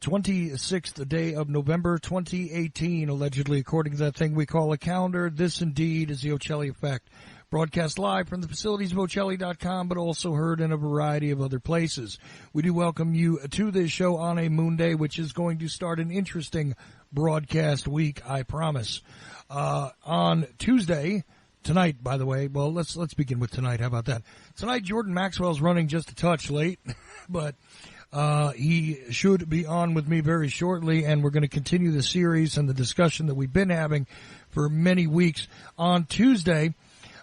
26th day of November 2018, allegedly, according to that thing we call a calendar. This indeed is the Ocelli Effect. Broadcast live from the facilities of Ocelli.com, but also heard in a variety of other places. We do welcome you to this show on a moon day, which is going to start an interesting broadcast week, I promise. On Tuesday, tonight, by the way, well, let's begin with tonight. How about that? Tonight, Jordan Maxwell's running just a touch late, but he should be on with me very shortly, and we're going to continue the series and the discussion that we've been having for many weeks. On Tuesday,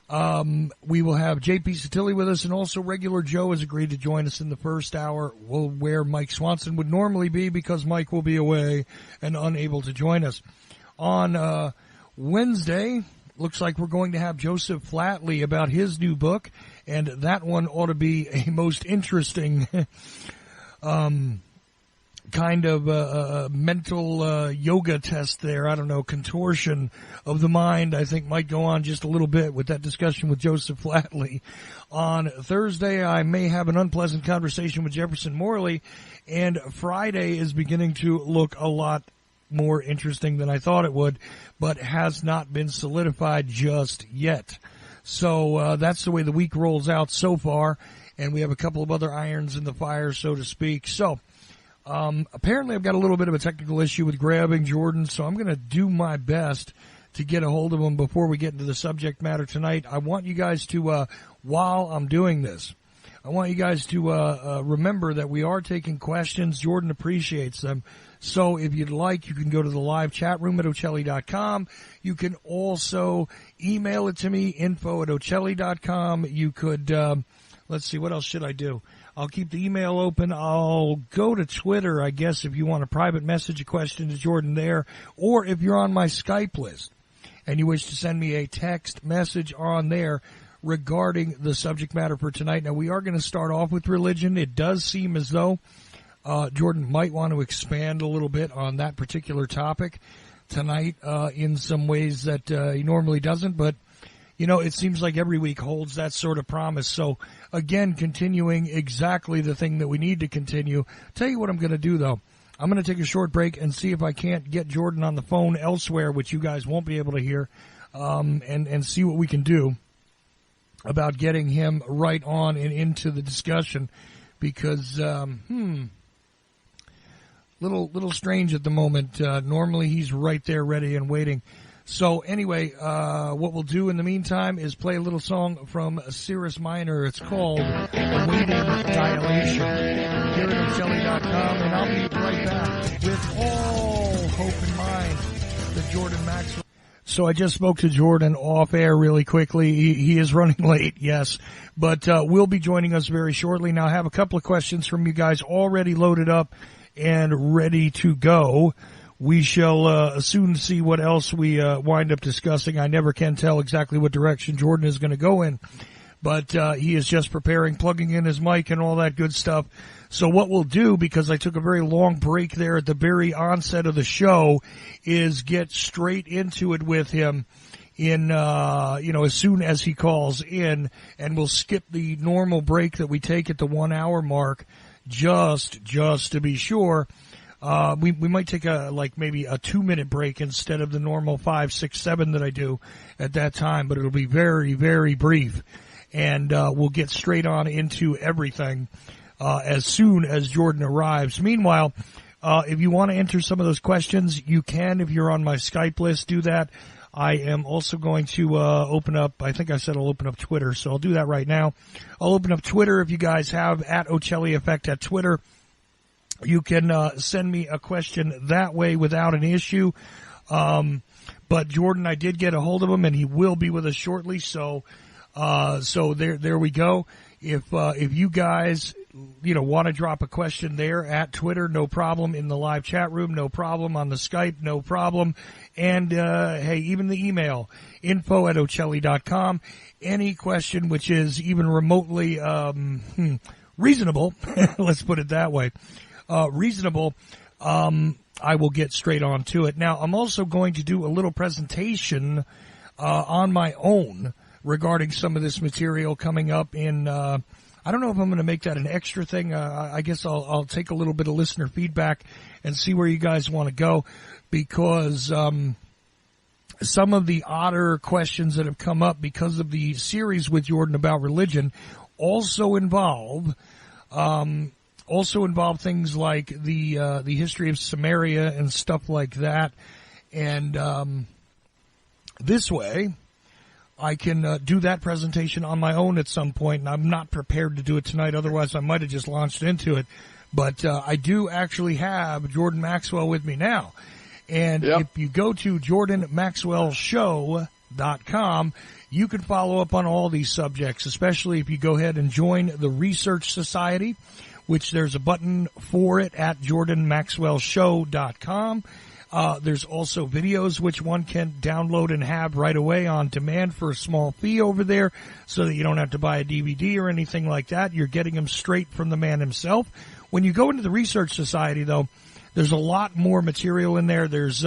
we will have J.P. Satilli with us, and also regular Joe has agreed to join us in the first hour, where Mike Swanson would normally be, because Mike will be away and unable to join us. On Wednesday, looks like we're going to have Joseph Flatley about his new book, and that one ought to be a most interesting kind of mental yoga test there. I don't know, contortion of the mind, I think, might go on just a little bit with that discussion with Joseph Flatley. On Thursday, I may have an unpleasant conversation with Jefferson Morley, and Friday is beginning to look a lot more interesting than I thought it would, but has not been solidified just yet. So that's the way the week rolls out so far, and we have a couple of other irons in the fire, so to speak. So apparently I've got a little bit of a technical issue with grabbing Jordan, so I'm going to do my best to get a hold of him before we get into the subject matter tonight. I want you guys to, while I'm doing this, I want you guys to remember that we are taking questions. Jordan appreciates them. So if you'd like, you can go to the live chat room at Ocelli.com. You can also email it to me, info@Ocelli.com. You could, let's see, what else should I do? I'll keep the email open. I'll go to Twitter, I guess, if you want a private message, a question to Jordan there. Or if you're on my Skype list and you wish to send me a text message on there regarding the subject matter for tonight. Now, we are going to start off with religion. It does seem as though Jordan might want to expand a little bit on that particular topic tonight in some ways that he normally doesn't. But, you know, it seems like every week holds that sort of promise. So, again, continuing exactly the thing that we need to continue. Tell you what I'm going to do, though. I'm going to take a short break and see if I can't get Jordan on the phone elsewhere, which you guys won't be able to hear, and see what we can do about getting him right on and into the discussion, because little strange at the moment. Normally he's right there ready and waiting. So anyway, what we'll do in the meantime is play a little song from Cirrus Minor. It's called Awaiting Dilation. Here at Ocelli.com, and I'll be right back with all hope in mind that Jordan Maxwell. So I just spoke to Jordan off air really quickly. He is running late, yes, but will be joining us very shortly. Now I have a couple of questions from you guys already loaded up and ready to go. We shall soon see what else we wind up discussing. I never can tell exactly what direction Jordan is going to go in, but he is just preparing, plugging in his mic and all that good stuff. So what we'll do, because I took a very long break there at the very onset of the show, is get straight into it with him in, as soon as he calls in, and we'll skip the normal break that we take at the 1 hour mark, just to be sure. We might take maybe a 2-minute break instead of the normal 5, 6, 7 that I do at that time, but it'll be very, very brief, and we'll get straight on into everything as soon as Jordan arrives. Meanwhile, if you want to enter some of those questions, you can. If you're on my Skype list, do that. I am also going to open up, I think I said I'll open up Twitter, so I'll do that right now. I'll open up Twitter if you guys have, at Ocelli Effect at Twitter. You can send me a question that way without an issue. But Jordan, I did get a hold of him, and he will be with us shortly. So there we go. If you guys, want to drop a question there at Twitter, no problem. In the live chat room, no problem. On the Skype, no problem. And, hey, even the email, info@Ocelli.com. Any question which is even remotely, reasonable, let's put it that way, reasonable, I will get straight on to it. Now, I'm also going to do a little presentation, on my own regarding some of this material coming up in, I don't know if I'm going to make that an extra thing. I guess I'll take a little bit of listener feedback and see where you guys want to go, because some of the odder questions that have come up because of the series with Jordan about religion also involve things like the history of Samaria and stuff like that. And this way, I can do that presentation on my own at some point, and I'm not prepared to do it tonight. Otherwise, I might have just launched into it. But I do actually have Jordan Maxwell with me now. And if you go to jordanmaxwellshow.com, you can follow up on all these subjects, especially if you go ahead and join the Research Society, which there's a button for it at jordanmaxwellshow.com. There's also videos which one can download and have right away on demand for a small fee over there, so that you don't have to buy a DVD or anything like that. You're getting them straight from the man himself. When you go into the Research Society, though, there's a lot more material in there. There's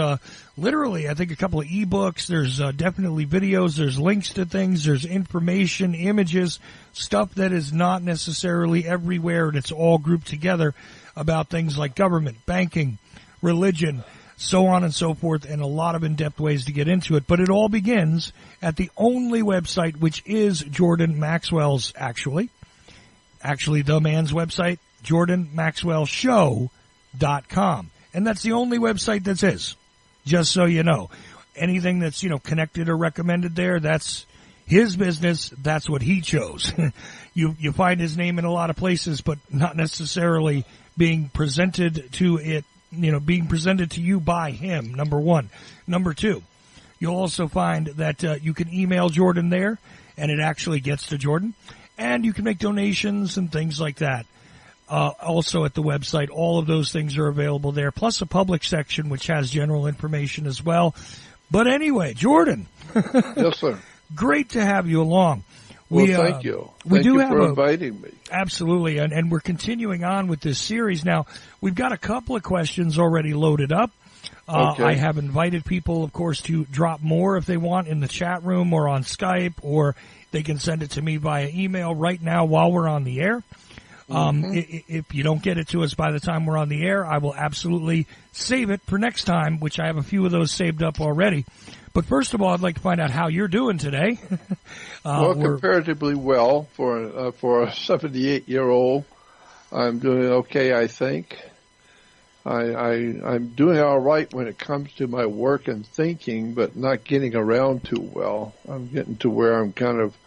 literally, I think, a couple of ebooks. There's definitely videos. There's links to things. There's information, images, stuff that is not necessarily everywhere, and it's all grouped together about things like government, banking, religion, so on and so forth, and a lot of in-depth ways to get into it. But it all begins at the only website, which is Jordan Maxwell's, actually the man's website, jordanmaxwellshow.com. And that's the only website that's his, just so you know. Anything that's, connected or recommended there, that's his business. That's what he chose. You find his name in a lot of places, but not necessarily being presented to it, being presented to you by him, number one. Number two, you'll also find that you can email Jordan there, and it actually gets to Jordan. And you can make donations and things like that. Also at the website, all of those things are available there, plus a public section which has general information as well. But anyway, Jordan. Yes, sir. Great to have you along. Well, thank you. Thank you for inviting me. Absolutely, and we're continuing on with this series. Now, we've got a couple of questions already loaded up. Okay. I have invited people, of course, to drop more if they want in the chat room or on Skype, or they can send it to me via email right now while we're on the air. If you don't get it to us by the time we're on the air, I will absolutely save it for next time, which I have a few of those saved up already. But first of all, I'd like to find out how you're doing today. Well, comparatively well for a 78-year-old. I'm doing okay, I think. I'm doing all right when it comes to my work and thinking, but not getting around too well. I'm getting to where I'm kind of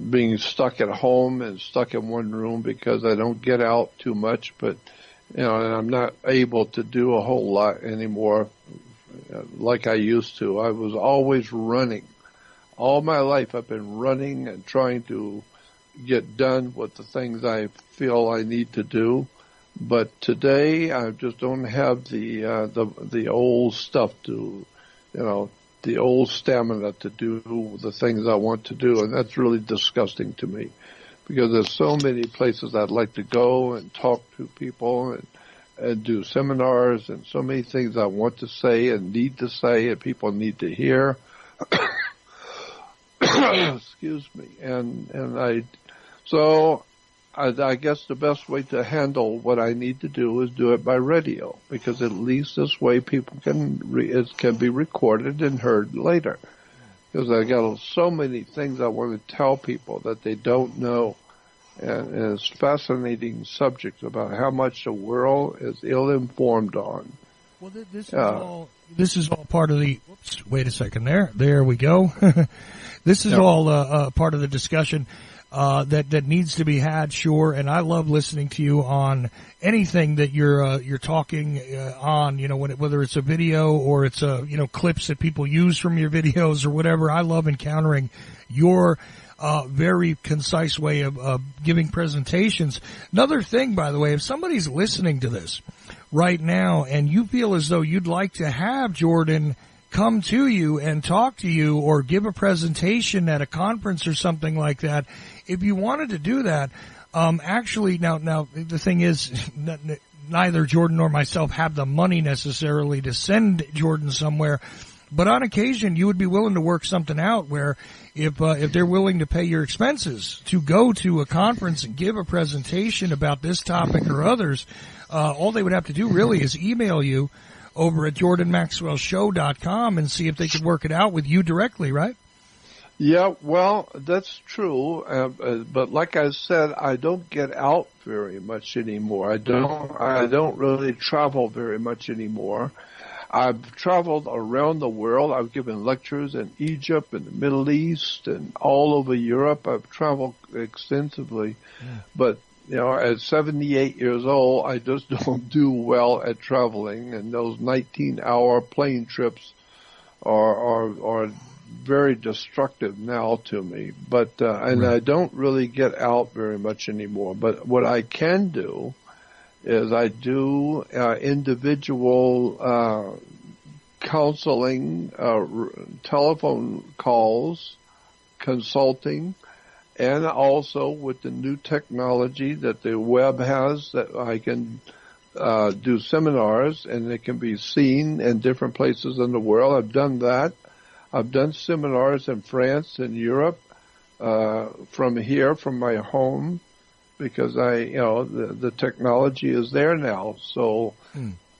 being stuck at home and stuck in one room because I don't get out too much, but and I'm not able to do a whole lot anymore like I used to. I was always running. All my life I've been running and trying to get done with the things I feel I need to do. But today I just don't have the old stuff to, the old stamina to do the things I want to do, and that's really disgusting to me, because there's so many places I'd like to go and talk to people and do seminars, and so many things I want to say and need to say and people need to hear. Excuse me. I guess the best way to handle what I need to do is do it by radio, because at least this way people it can be recorded and heard later. Because I got so many things I want to tell people that they don't know, and it's fascinating subjects about how much the world is ill-informed on. Well, this is all part of the. Whoops! Wait a second. There we go. This is all part of the discussion. That needs to be had, sure, and I love listening to you on anything that you're talking on, whether it's a video or it's clips that people use from your videos or whatever. I love encountering your very concise way of giving presentations. Another thing, by the way, if somebody's listening to this right now and you feel as though you'd like to have Jordan come to you and talk to you or give a presentation at a conference or something like that, if you wanted to do that, actually, now the thing is, neither Jordan nor myself have the money necessarily to send Jordan somewhere. But on occasion, you would be willing to work something out where if they're willing to pay your expenses to go to a conference and give a presentation about this topic or others, all they would have to do really is email you over at jordanmaxwellshow.com and see if they could work it out with you directly, right? Yeah, well, that's true. But like I said, I don't get out very much anymore. I don't really travel very much anymore. I've traveled around the world. I've given lectures in Egypt and the Middle East and all over Europe. I've traveled extensively. Yeah. But, at 78 years old, I just don't do well at traveling. And those 19-hour plane trips are very destructive now to me. But, and I don't really get out very much anymore. But what I can do is I do individual counseling, telephone calls, consulting, and also with the new technology that the web has, that I can do seminars, and it can be seen in different places in the world. I've done that. I've done seminars in France and Europe from here, from my home, because the technology is there now. So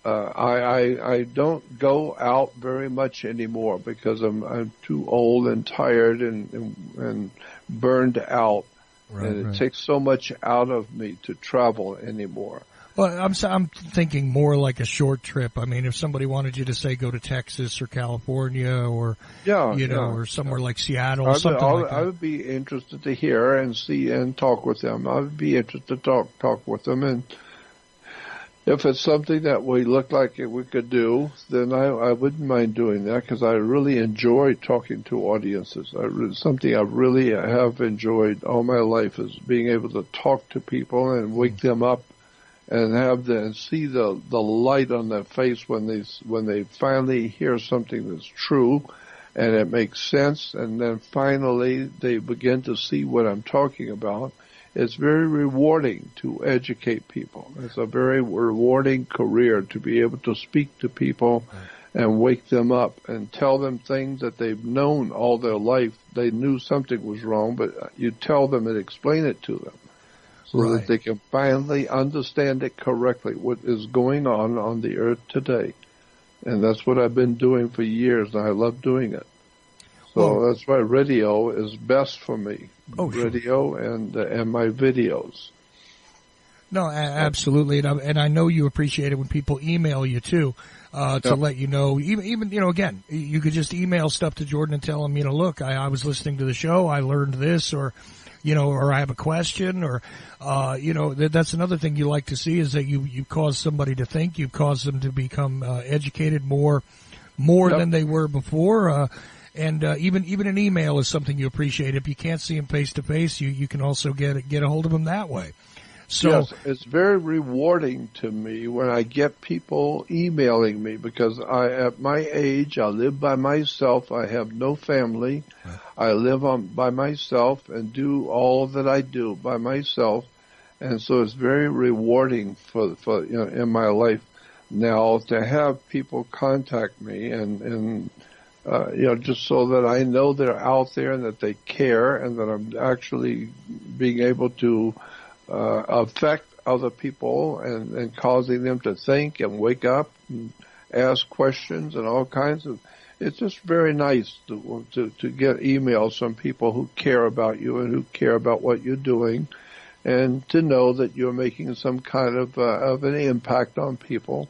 I don't go out very much anymore because I'm too old and tired and burned out. And it takes so much out of me to travel anymore. Well, I'm thinking more like a short trip. I mean, if somebody wanted you to say go to Texas or California or or somewhere like Seattle, something like that. I would be interested to hear and see and talk with them. I would be interested to talk with them, and if it's something that we look like we could do, then I wouldn't mind doing that, because I really enjoy talking to audiences. Something I really have enjoyed all my life is being able to talk to people and wake them up and see the light on their face when they finally hear something that's true and it makes sense, and then finally they begin to see what I'm talking about. It's very rewarding to educate people. It's a very rewarding career to be able to speak to people and wake them up and tell them things that they've known all their life. They knew something was wrong, but you tell them and explain it to them so that they can finally understand it correctly, what is going on the earth today. And that's what I've been doing for years, and I love doing it. So that's why radio is best for me. Radio and my videos. No, absolutely, and I know you appreciate it when people email you too, to let you know. Even again, you could just email stuff to Jordan and tell him, look, I was listening to the show, I learned this, or or I have a question, or that's another thing you like to see, is that you cause somebody to think, you cause them to become educated more than they were before. And even an email is something you appreciate. If you can't see them face to face, you can also get a hold of them that way. So yes, it's very rewarding to me when I get people emailing me, because at my age, I live by myself. I have no family. I live by myself and do all that I do by myself, and so it's very rewarding for in my life now to have people contact me and just so that I know they're out there and that they care, and that I'm actually being able to affect other people and causing them to think and wake up and ask questions and all kinds of. It's just very nice to get emails from people who care about you and who care about what you're doing, and to know that you're making some kind of an impact on people.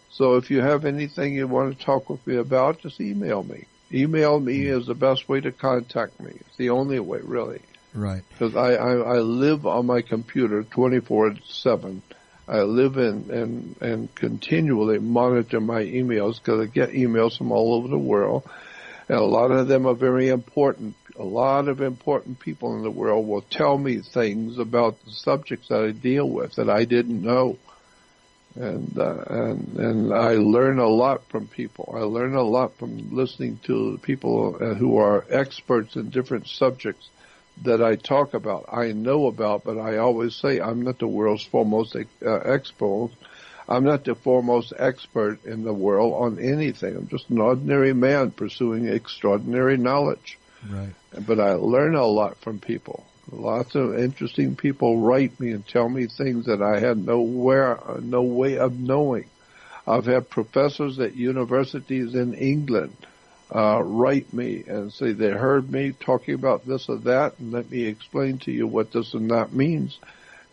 So if you have anything you want to talk with me about, just email me. Email me is the best way to contact me. It's the only way, really. Right. Because I live on my computer 24/7. I live and continually monitor my emails, because I get emails from all over the world. And a lot of them are very important. A lot of important people in the world will tell me things about the subjects that I deal with that I didn't know. And I learn a lot from people. I learn a lot from listening to people who are experts in different subjects that I talk about, I know about, but I always say I'm not the world's foremost expert. I'm not the foremost expert in the world on anything. I'm just an ordinary man pursuing extraordinary knowledge. Right. But I learn a lot from people. Lots of interesting people write me and tell me things that I had no way of knowing. I've had professors at universities in England write me and say they heard me talking about this or that, and let me explain to you what this and that means.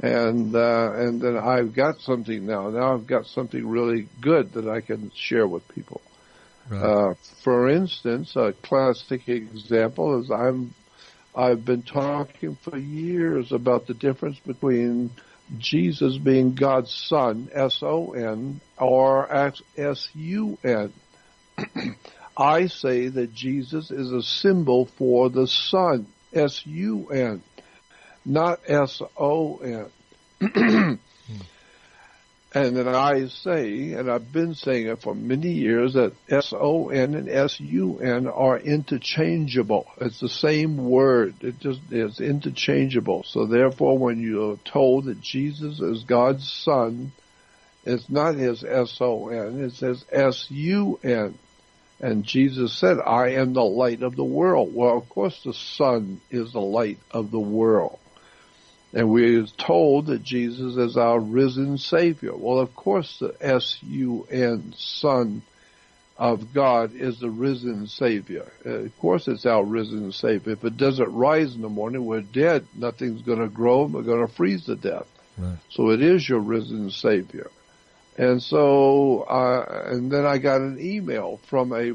And then I've got something now. Now I've got something really good that I can share with people. Right. For instance, a classic example is I've been talking for years about the difference between Jesus being God's Son, S-O-N, or S-U-N. I say that Jesus is a symbol for the Son, S-U-N, not S-O-N. And then I say, and I've been saying it for many years, that S-O-N and S-U-N are interchangeable. It's the same word. It just is interchangeable. So therefore, when you're told that Jesus is God's Son, it's not his S-O-N, it's his S-U-N. And Jesus said, I am the light of the world. Well, of course the Son is the light of the world. And we're told that Jesus is our risen Savior. Well, of course the S-U-N, Son of God, is the risen Savior. Of course it's our risen Savior. If it doesn't rise in the morning, we're dead. Nothing's going to grow. We're going to freeze to death. Right. So it is your risen Savior. And so, and then I got an email from a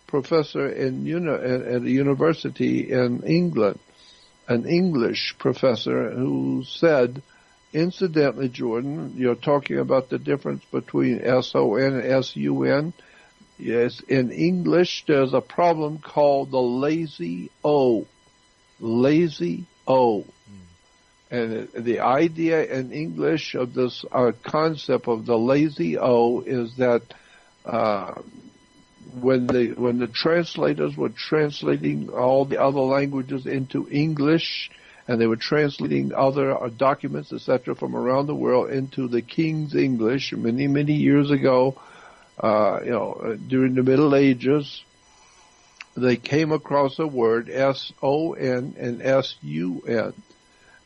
professor at a university in England, an English professor, who said, incidentally, Jordan, you're talking about the difference between S-O-N and S-U-N. Yes, in English, there's a problem called the lazy O. Lazy O. And the idea in English of this concept of the lazy O is that when the translators were translating all the other languages into English, and they were translating other documents, etc., from around the world into the King's English many, many years ago, during the Middle Ages, they came across a word, S-O-N and S-U-N.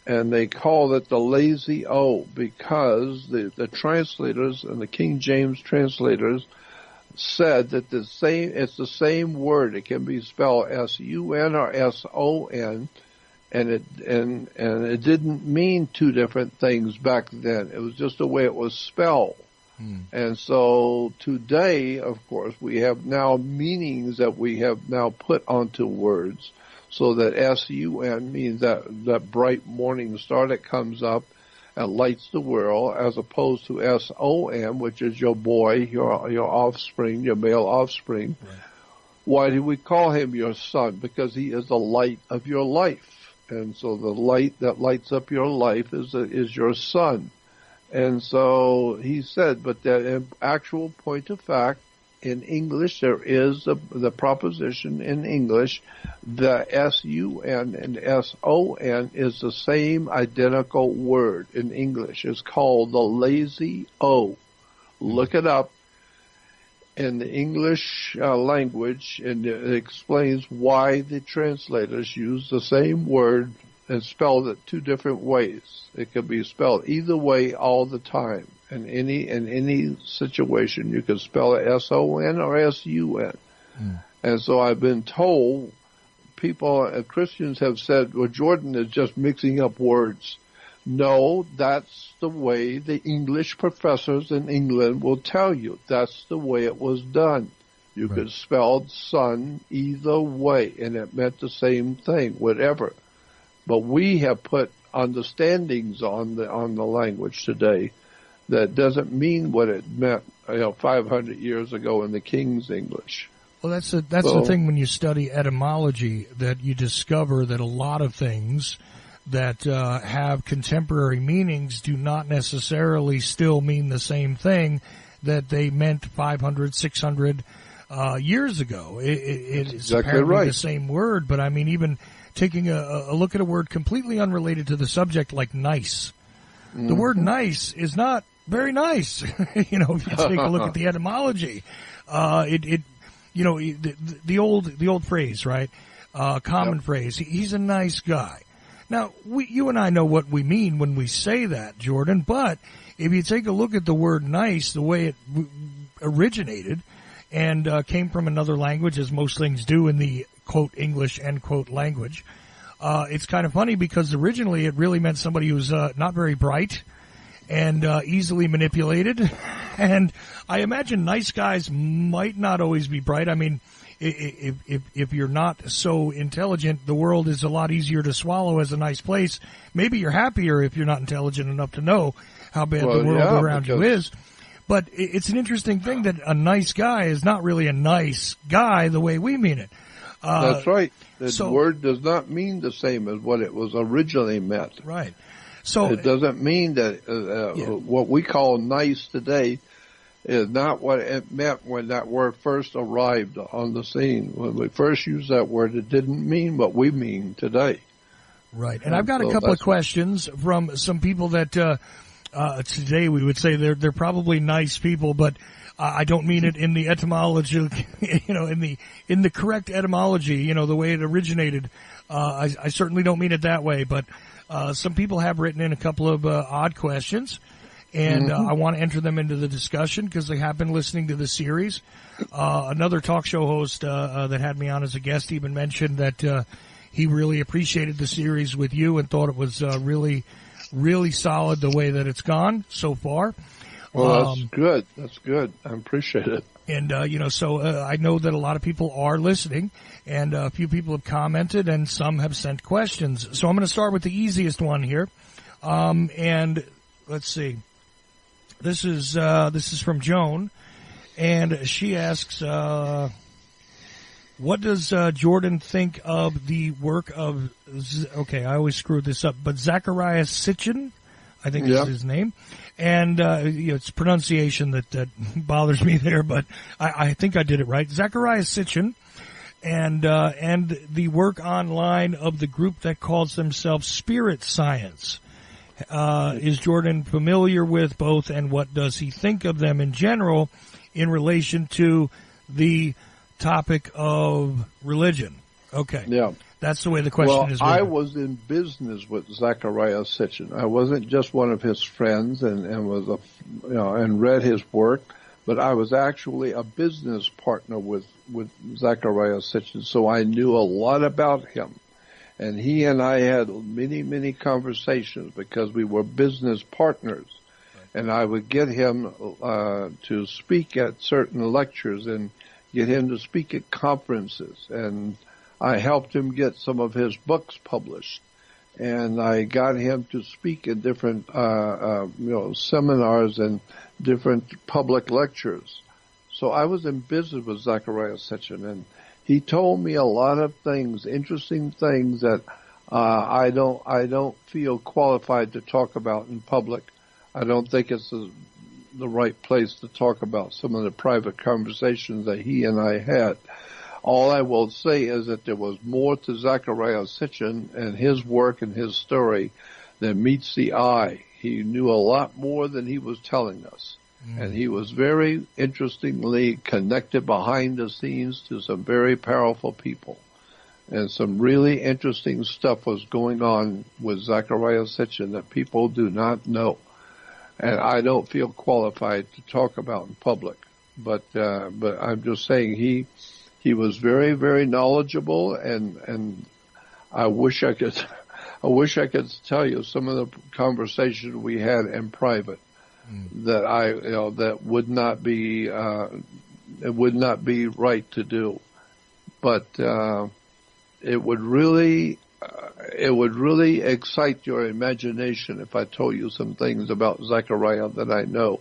And they called it the lazy O because the translators and the King James translators said that it's the same word. It can be spelled S-U-N or S-O-N, and it didn't mean two different things back then. It was just the way it was spelled. And so today, of course, we have now meanings that we have now put onto words. So that S-U-N means that bright morning star that comes up and lights the world, as opposed to S-O-N, which is your boy, your offspring, your male offspring. Right. Why do we call him your son? Because he is the light of your life. And so the light that lights up your life is your son. And so he said, but the actual point of fact, in English, there is the proposition in English, the S-U-N and S-O-N is the same identical word in English. It's called the lazy O. Look it up in the English language, and it explains why the translators use the same word and spelled it two different ways. It can be spelled either way all the time. In any situation, you can spell it S-O-N or S-U-N. And so I've been told, Christians have said, well, Jordan is just mixing up words. No, that's the way the English professors in England will tell you. That's the way it was done. You could spell son either way, and it meant the same thing, whatever. But we have put understandings on the language today that doesn't mean what it meant, 500 years ago in the King's English. Well, that's the thing when you study etymology, that you discover that a lot of things that have contemporary meanings do not necessarily still mean the same thing that they meant 500, 600 years ago. It is exactly apparently right. The same word, but I mean, even taking a look at a word completely unrelated to the subject like nice. The word nice is not Very nice. If you take a look at the etymology, the old phrase, right? Common phrase. He's a nice guy. Now, you and I know what we mean when we say that, Jordan, but if you take a look at the word nice, the way it originated and came from another language, as most things do in the, quote, English, end quote, language, it's kind of funny because originally it really meant somebody who's not very bright and easily manipulated. And I imagine nice guys might not always be bright. I mean, if you're not so intelligent, the world is a lot easier to swallow as a nice place. Maybe you're happier if you're not intelligent enough to know how bad the world around you is. But it's an interesting thing that a nice guy is not really a nice guy the way we mean it. That's right. The word does not mean the same as what it was originally meant. Right. So it doesn't mean that what we call nice today is not what it meant when that word first arrived on the scene. When we first used that word, it didn't mean what we mean today. Right. And I've got a couple of questions from some people that today we would say they're probably nice people, but I don't mean it in the etymology, in the correct etymology, the way it originated. I certainly don't mean it that way, but some people have written in a couple of odd questions. And I want to enter them into the discussion because they have been listening to the series. Another talk show host that had me on as a guest even mentioned that he really appreciated the series with you and thought it was really, really solid the way that it's gone so far. Well, that's good. That's good. I appreciate it. And, so I know that a lot of people are listening, and a few people have commented, and some have sent questions. So I'm going to start with the easiest one here. And let's see. This is from Joan, and she asks, what does Jordan think of the work of, I always screw this up, but Zecharia Sitchin, I think is his name, and it's pronunciation that bothers me there, but I think I did it right. Zecharia Sitchin, and the work online of the group that calls themselves Spirit Science. Is Jordan familiar with both, and what does he think of them in general in relation to the topic of religion? Okay. Yeah. That's the way the question is written. I was in business with Zecharia Sitchin. I wasn't just one of his friends and was and read his work, but I was actually a business partner with Zecharia Sitchin, so I knew a lot about him. And he and I had many, many conversations because we were business partners. Right. And I would get him to speak at certain lectures and get him to speak at conferences. And I helped him get some of his books published. And I got him to speak in different, seminars and different public lectures. So I was in business with Zecharia Sitchin, and he told me a lot of things, interesting things that I don't feel qualified to talk about in public. I don't think it's the right place to talk about some of the private conversations that he and I had. All I will say is that there was more to Zecharia Sitchin and his work and his story than meets the eye. He knew a lot more than he was telling us. And he was very interestingly connected behind the scenes to some very powerful people. And some really interesting stuff was going on with Zecharia Sitchin that people do not know. And I don't feel qualified to talk about in public. But I'm just saying he was very, very knowledgeable, and I wish I could tell you some of the conversations we had in private. That that would not be it would not be right to do, but it would really excite your imagination if I told you some things about Zecharia that I know,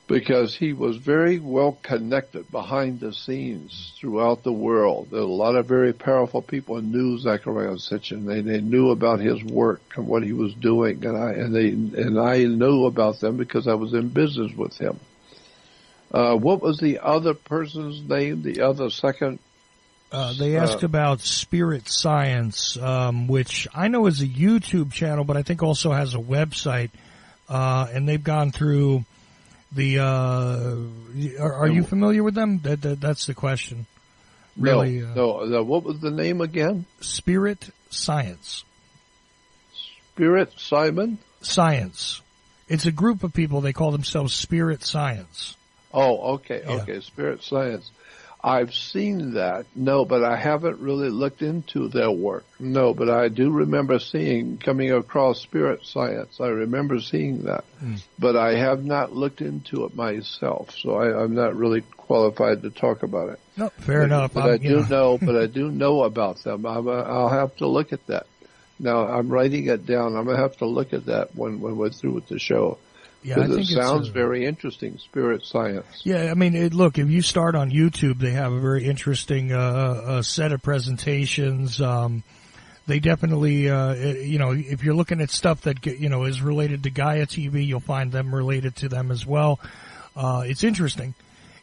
because he was very well connected behind the scenes throughout the world. There were a lot of very powerful people who knew Zecharia Sitchin. They knew about his work and what he was doing, and I knew about them because I was in business with him. What was the other person's name? The other second? They asked about Spirit Science, which I know is a YouTube channel, but I think also has a website. and they've gone through the. Are you familiar with them? That's the question. Really? No. What was the name again? Spirit Science. Spirit Simon? Science. It's a group of people. They call themselves Spirit Science. Oh, okay, Yeah. okay. Spirit Science. I've seen that. No, but I haven't really looked into their work. No, but I do remember coming across Spirit Science. I remember seeing that. But I have not looked into it myself, so I'm not really qualified to talk about it. No, fair enough. But I do know about them. I'll have to look at that. Now, I'm writing it down. I'm going to have to look at that when we're through with the show. Yeah, I think it sounds very interesting, Spirit Science. Yeah, I mean, look, if you start on YouTube, they have a very interesting set of presentations. They definitely, if you're looking at stuff that, is related to Gaia TV, you'll find them related to them as well. It's interesting.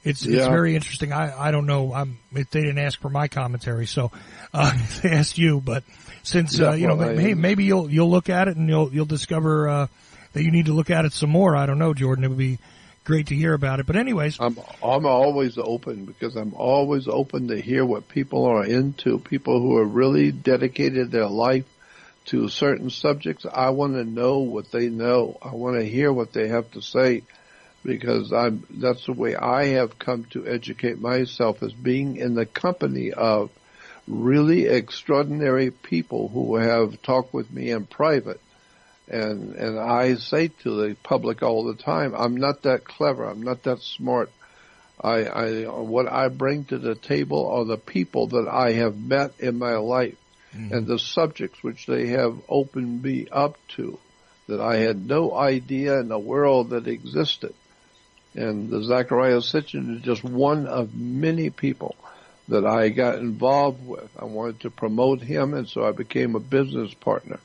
It's very interesting. I don't know. They didn't ask for my commentary, so they asked you. But since maybe you'll look at it and you'll discover that you need to look at it some more. I don't know, Jordan. It would be great to hear about it. But anyways, I'm always open because I'm always open to hear what people are into. People who have really dedicated their life to certain subjects. I want to know what they know. I want to hear what they have to say. Because that's the way I have come to educate myself, as being in the company of really extraordinary people who have talked with me in private. And I say to the public all the time, I'm not that clever. I'm not that smart. What I bring to the table are the people that I have met in my life and the subjects which they have opened me up to that I had no idea in the world that existed. And the Zachariah Sitchin is just one of many people that I got involved with. I wanted to promote him, and so I became a business partner.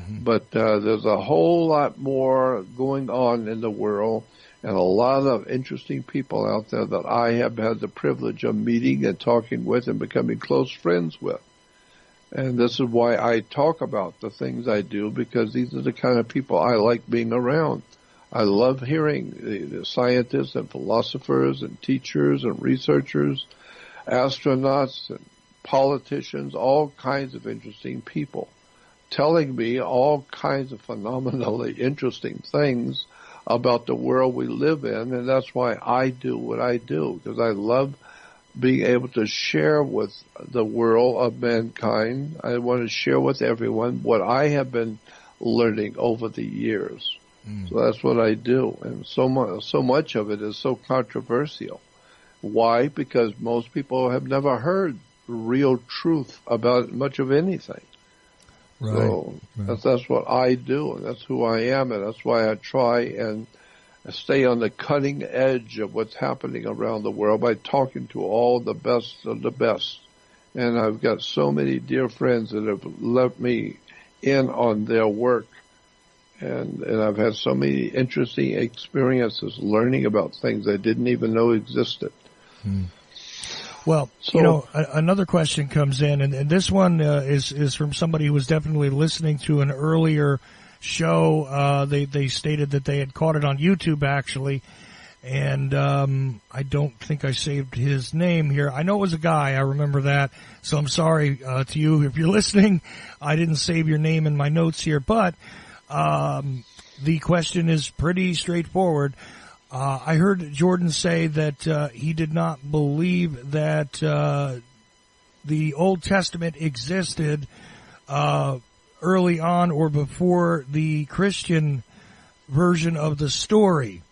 But there's a whole lot more going on in the world, and a lot of interesting people out there that I have had the privilege of meeting and talking with and becoming close friends with. And this is why I talk about the things I do, because these are the kind of people I like being around. I love hearing the scientists and philosophers and teachers and researchers, astronauts and politicians, all kinds of interesting people telling me all kinds of phenomenally interesting things about the world we live in. And that's why I do what I do, because I love being able to share with the world of mankind. I want to share with everyone what I have been learning over the years. So that's what I do, and so much of it is so controversial. Why? Because most people have never heard real truth about much of anything. Right. So that's what I do, and that's who I am, and that's why I try and stay on the cutting edge of what's happening around the world by talking to all the best of the best. And I've got so many dear friends that have let me in on their work. And I've had so many interesting experiences learning about things I didn't even know existed. Well, another question comes in, and this one is from somebody who was definitely listening to an earlier show. They stated that they had caught it on YouTube, actually, and I don't think I saved his name here. I know it was a guy. I remember that. So I'm sorry to you if you're listening. I didn't save your name in my notes here, but the question is pretty straightforward. I heard Jordan say that he did not believe that the Old Testament existed early on or before the Christian version of the story.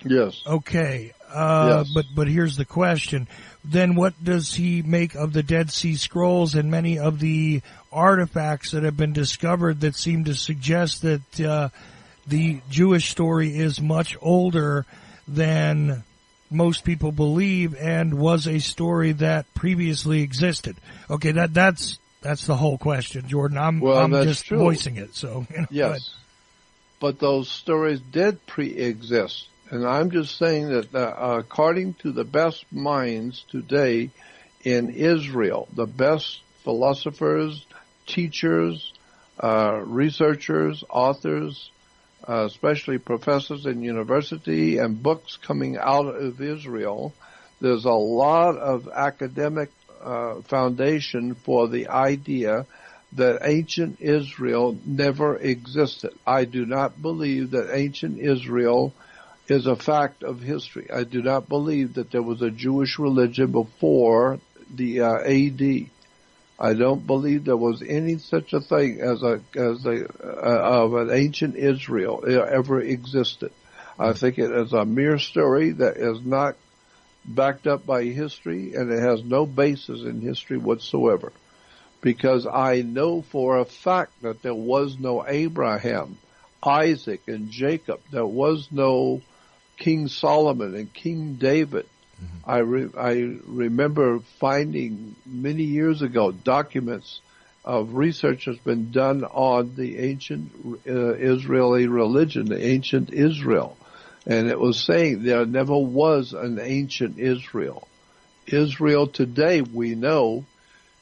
Yes. Okay. Yes. But here's the question. Then what does he make of the Dead Sea Scrolls and many of the artifacts that have been discovered that seem to suggest that the Jewish story is much older than most people believe and was a story that previously existed? Okay, that's the whole question, Jordan. I'm just true. Voicing it. So yes, but those stories did pre-exist. And I'm just saying that according to the best minds today in Israel, the best philosophers, teachers, researchers, authors, especially professors in university and books coming out of Israel. There's a lot of academic foundation for the idea that ancient Israel never existed. I do not believe that ancient Israel is a fact of history. I do not believe that there was a Jewish religion before the AD. I don't believe there was any such a thing as of an ancient Israel ever existed. I think it is a mere story that is not backed up by history, and it has no basis in history whatsoever. Because I know for a fact that there was no Abraham, Isaac, and Jacob. There was no King Solomon and King David. Mm-hmm. I remember finding many years ago documents of research that's been done on the ancient Israeli religion, the ancient Israel. And it was saying there never was an ancient Israel. Israel today, we know,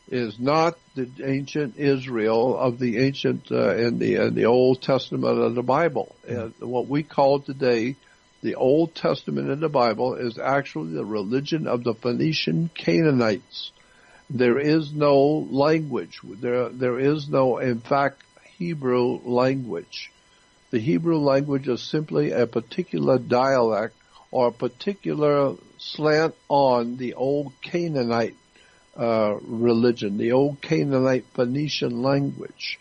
is not the ancient Israel of the ancient in the Old Testament of the Bible. And what we call today the Old Testament in the Bible is actually the religion of the Phoenician Canaanites. There is no language. There is no, in fact, Hebrew language. The Hebrew language is simply a particular dialect or a particular slant on the old Canaanite religion, the old Canaanite Phoenician language.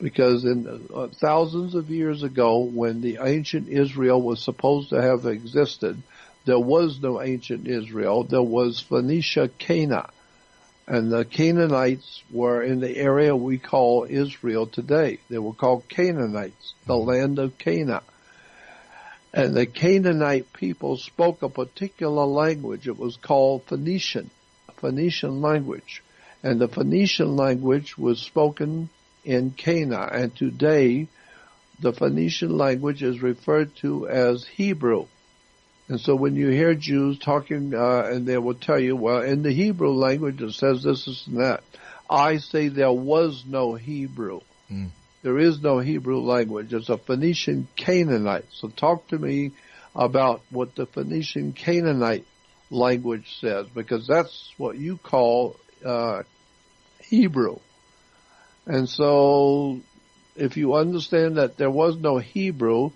Because in thousands of years ago, when the ancient Israel was supposed to have existed, there was no ancient Israel. There was Phoenicia, Cana. And the Canaanites were in the area we call Israel today. They were called Canaanites, the land of Cana. And the Canaanite people spoke a particular language. It was called Phoenician language. And the Phoenician language was spoken in Cana. And today, the Phoenician language is referred to as Hebrew. And so when you hear Jews talking, and they will tell you, well, in the Hebrew language it says this, this, and that. I say there was no Hebrew. There is no Hebrew language. It's a Phoenician Canaanite. So talk to me about what the Phoenician Canaanite language says, because that's what you call Hebrew. And so if you understand that there was no Hebrew,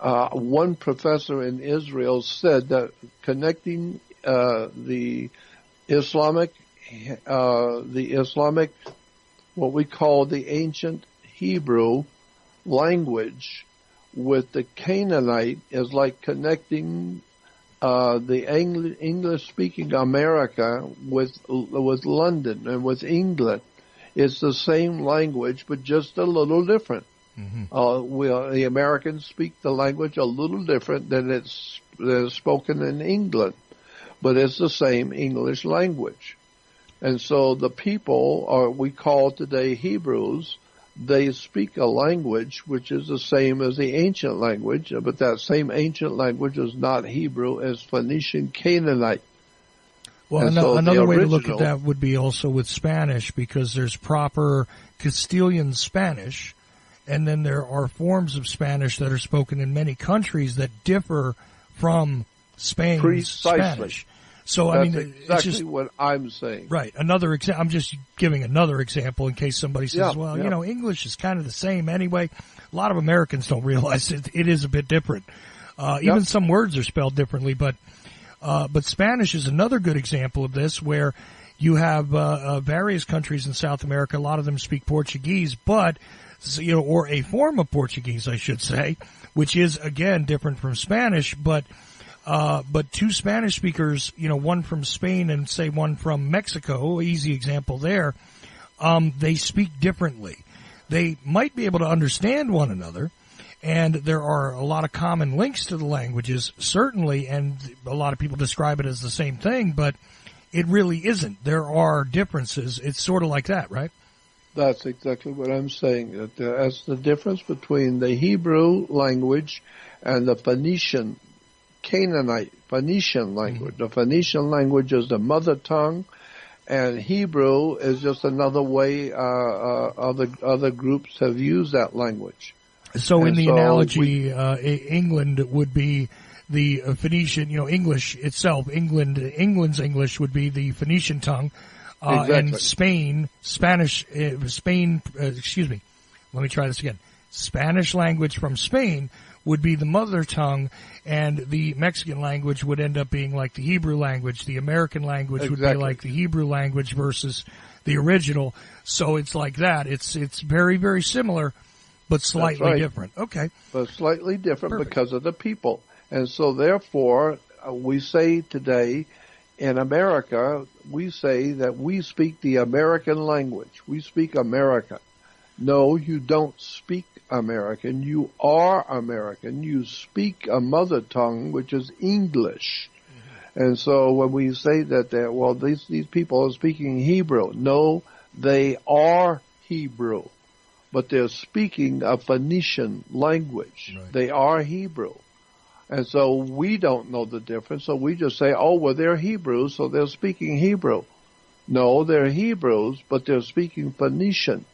one professor in Israel said that connecting the Islamic, what we call the ancient Hebrew language with the Canaanite is like connecting the English-speaking America with London and with England. It's the same language, but just a little different. The Americans speak the language a little different than it's spoken in England, but it's the same English language. And so the people, or we call today Hebrews, they speak a language which is the same as the ancient language, but that same ancient language is not Hebrew, it's Phoenician Canaanite. Well, another way to look at that would be also with Spanish, because there's proper Castilian Spanish, and then there are forms of Spanish that are spoken in many countries that differ from Spain's Spanish. So, that's I mean, exactly it's just what I'm saying. Right. I'm just giving another example in case somebody says, you know, English is kind of the same anyway. A lot of Americans don't realize it is a bit different. Even some words are spelled differently, but Spanish is another good example of this, where you have various countries in South America. A lot of them speak Portuguese, but or a form of Portuguese, I should say, which is again different from Spanish. But two Spanish speakers, one from Spain and say one from Mexico, easy example there. They speak differently. They might be able to understand one another. And there are a lot of common links to the languages, certainly, and a lot of people describe it as the same thing, but it really isn't. There are differences. It's sort of like that, right? That's exactly what I'm saying. That's the difference between the Hebrew language and the Phoenician Canaanite Phoenician language. The Phoenician language is the mother tongue, and Hebrew is just another way other groups have used that language. So in And the so analogy, England would be the Phoenician, English itself. England's English would be the Phoenician tongue, and Spain, excuse me. Let me try this again. Spanish language from Spain would be the mother tongue, and the Mexican language would end up being like the Hebrew language. The American language would be like the Hebrew language versus the original. So it's like that. It's very, very similar, but slightly different. Okay. But slightly different Perfect. because of the people. And so therefore, we say today in America, we say that we speak the American language. We speak American. No, you don't speak American. You are American. You speak a mother tongue, which is English. Mm-hmm. And so when we say that, these people are speaking Hebrew. No, they are Hebrew, but they're speaking a Phoenician language. Right. They are Hebrew. And so we don't know the difference. So we just say, they're Hebrews, so they're speaking Hebrew. No, they're Hebrews, but they're speaking Phoenician.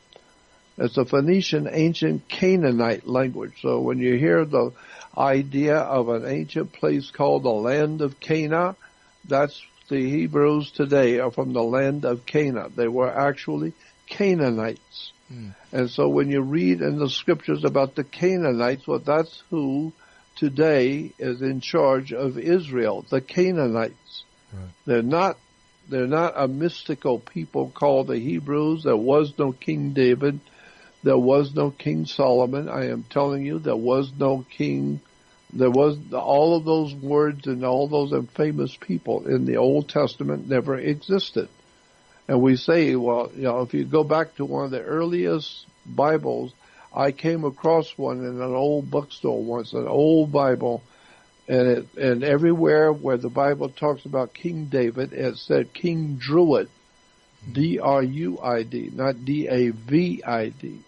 It's a Phoenician ancient Canaanite language. So when you hear the idea of an ancient place called the land of Cana, that's the Hebrews today are from the land of Cana. They were actually Canaanites. Mm. And so when you read in the scriptures about the Canaanites, that's who today is in charge of Israel, the Canaanites. Right. They're not a mystical people called the Hebrews. There was no King David. There was no King Solomon. I am telling you, there was no king. There was all of those words and all those famous people in the Old Testament never existed. And we say, if you go back to one of the earliest Bibles, I came across one in an old bookstore once, an old Bible, and everywhere where the Bible talks about King David, it said King Druid, D-R-U-I-D, not D-A-V-I-D.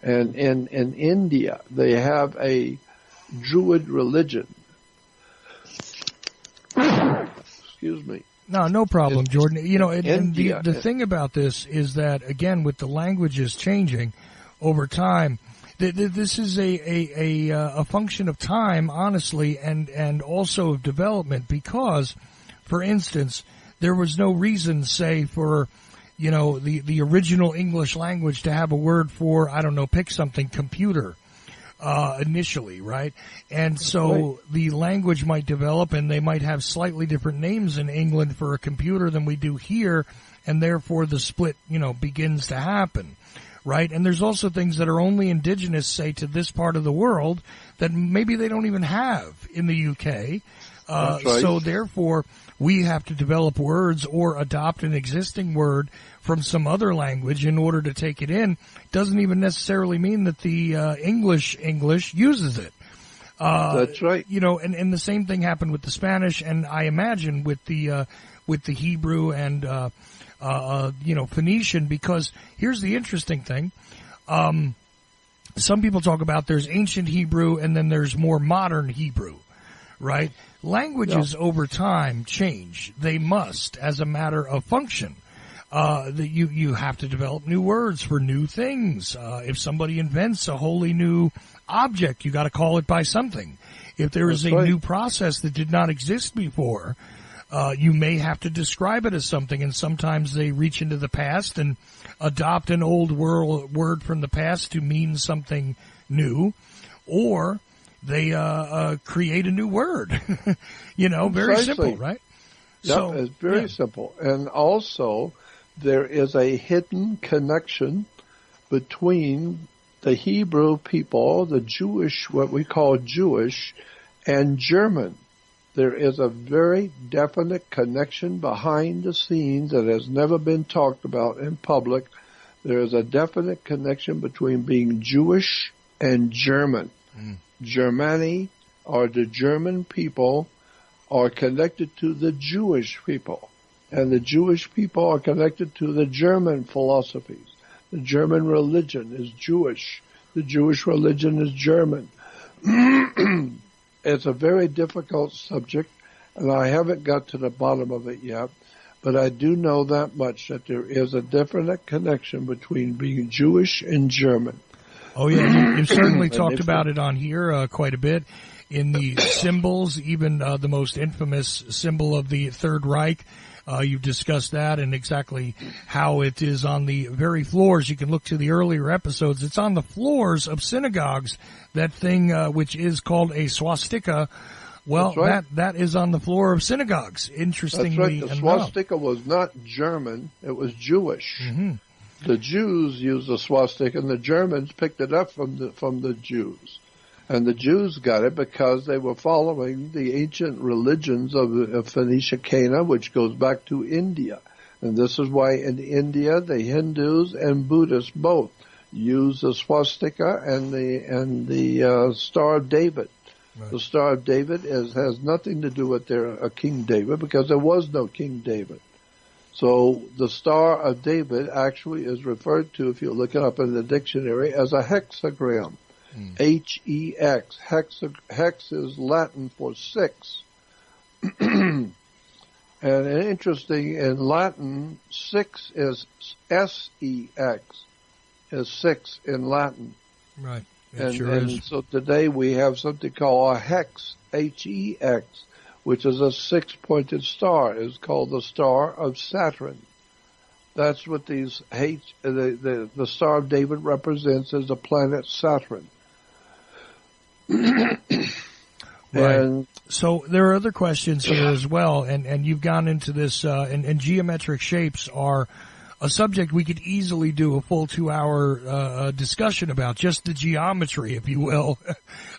And in India, they have a Druid religion. Excuse me. No problem, Jordan. And the thing about this is that, again, with the languages changing over time, this is a function of time, honestly, and also of development. Because, for instance, there was no reason, say, for the original English language to have a word for, I don't know, pick something, computer, initially, right? And so the language might develop, and they might have slightly different names in England for a computer than we do here, and therefore the split, begins to happen, right? And there's also things that are only indigenous, say, to this part of the world that maybe they don't even have in the UK. So therefore, we have to develop words or adopt an existing word from some other language in order to take it in. Doesn't even necessarily mean that the English uses it. That's right. And the same thing happened with the Spanish, and I imagine with the Hebrew and Phoenician. Because here's the interesting thing. Some people talk about there's ancient Hebrew and then there's more modern Hebrew, right? Languages over time change. They must, as a matter of function. You have to develop new words for new things. If somebody invents a wholly new object, you got to call it by something. If there is a new process that did not exist before, you may have to describe it as something. And sometimes they reach into the past and adopt an old word from the past to mean something new, or they create a new word. Very simple, right? Yeah, so, it's very simple. And also, there is a hidden connection between the Hebrew people, the Jewish, what we call Jewish, and German. There is a very definite connection behind the scenes that has never been talked about in public. There is a definite connection between being Jewish and German. Germany, or the German people, are connected to the Jewish people. And the Jewish people are connected to the German philosophies. The German religion is Jewish. The Jewish religion is German. It's a very difficult subject, and I haven't got to the bottom of it yet. But I do know that much, that there is a definite connection between being Jewish and German. Oh, yeah, you've certainly And talked about it on here quite a bit. In the symbols, even the most infamous symbol of the Third Reich, you've discussed that and exactly how it is on the very floors. You can look to the earlier episodes. It's on the floors of synagogues, that thing which is called a swastika. Well, right. that is on the floor of synagogues, interestingly That's right. The enough. swastika was not German. It was Jewish. Mm-hmm. The Jews used the swastika, and the Germans picked it up from the Jews. And the Jews got it because they were following the ancient religions of Phoenicia, Cana, which goes back to India. And this is why in India, the Hindus and Buddhists both use the swastika and the Star of David. Right. The Star of David has nothing to do with King David, because there was no King David. So the Star of David actually is referred to, if you look it up in the dictionary, as a hexagram. H-E-X. Hex is Latin for six. And interesting, in Latin, six is S-E-X, is six in Latin. Right. And so today we have something called a hex, H-E-X, which is a six-pointed star. It's called the Star of Saturn. That's what the Star of David represents, as the planet Saturn. Right. And so there are other questions here as well, and you've gone into this, and geometric shapes are a subject we could easily do a full 2-hour discussion about, just the geometry, if you will,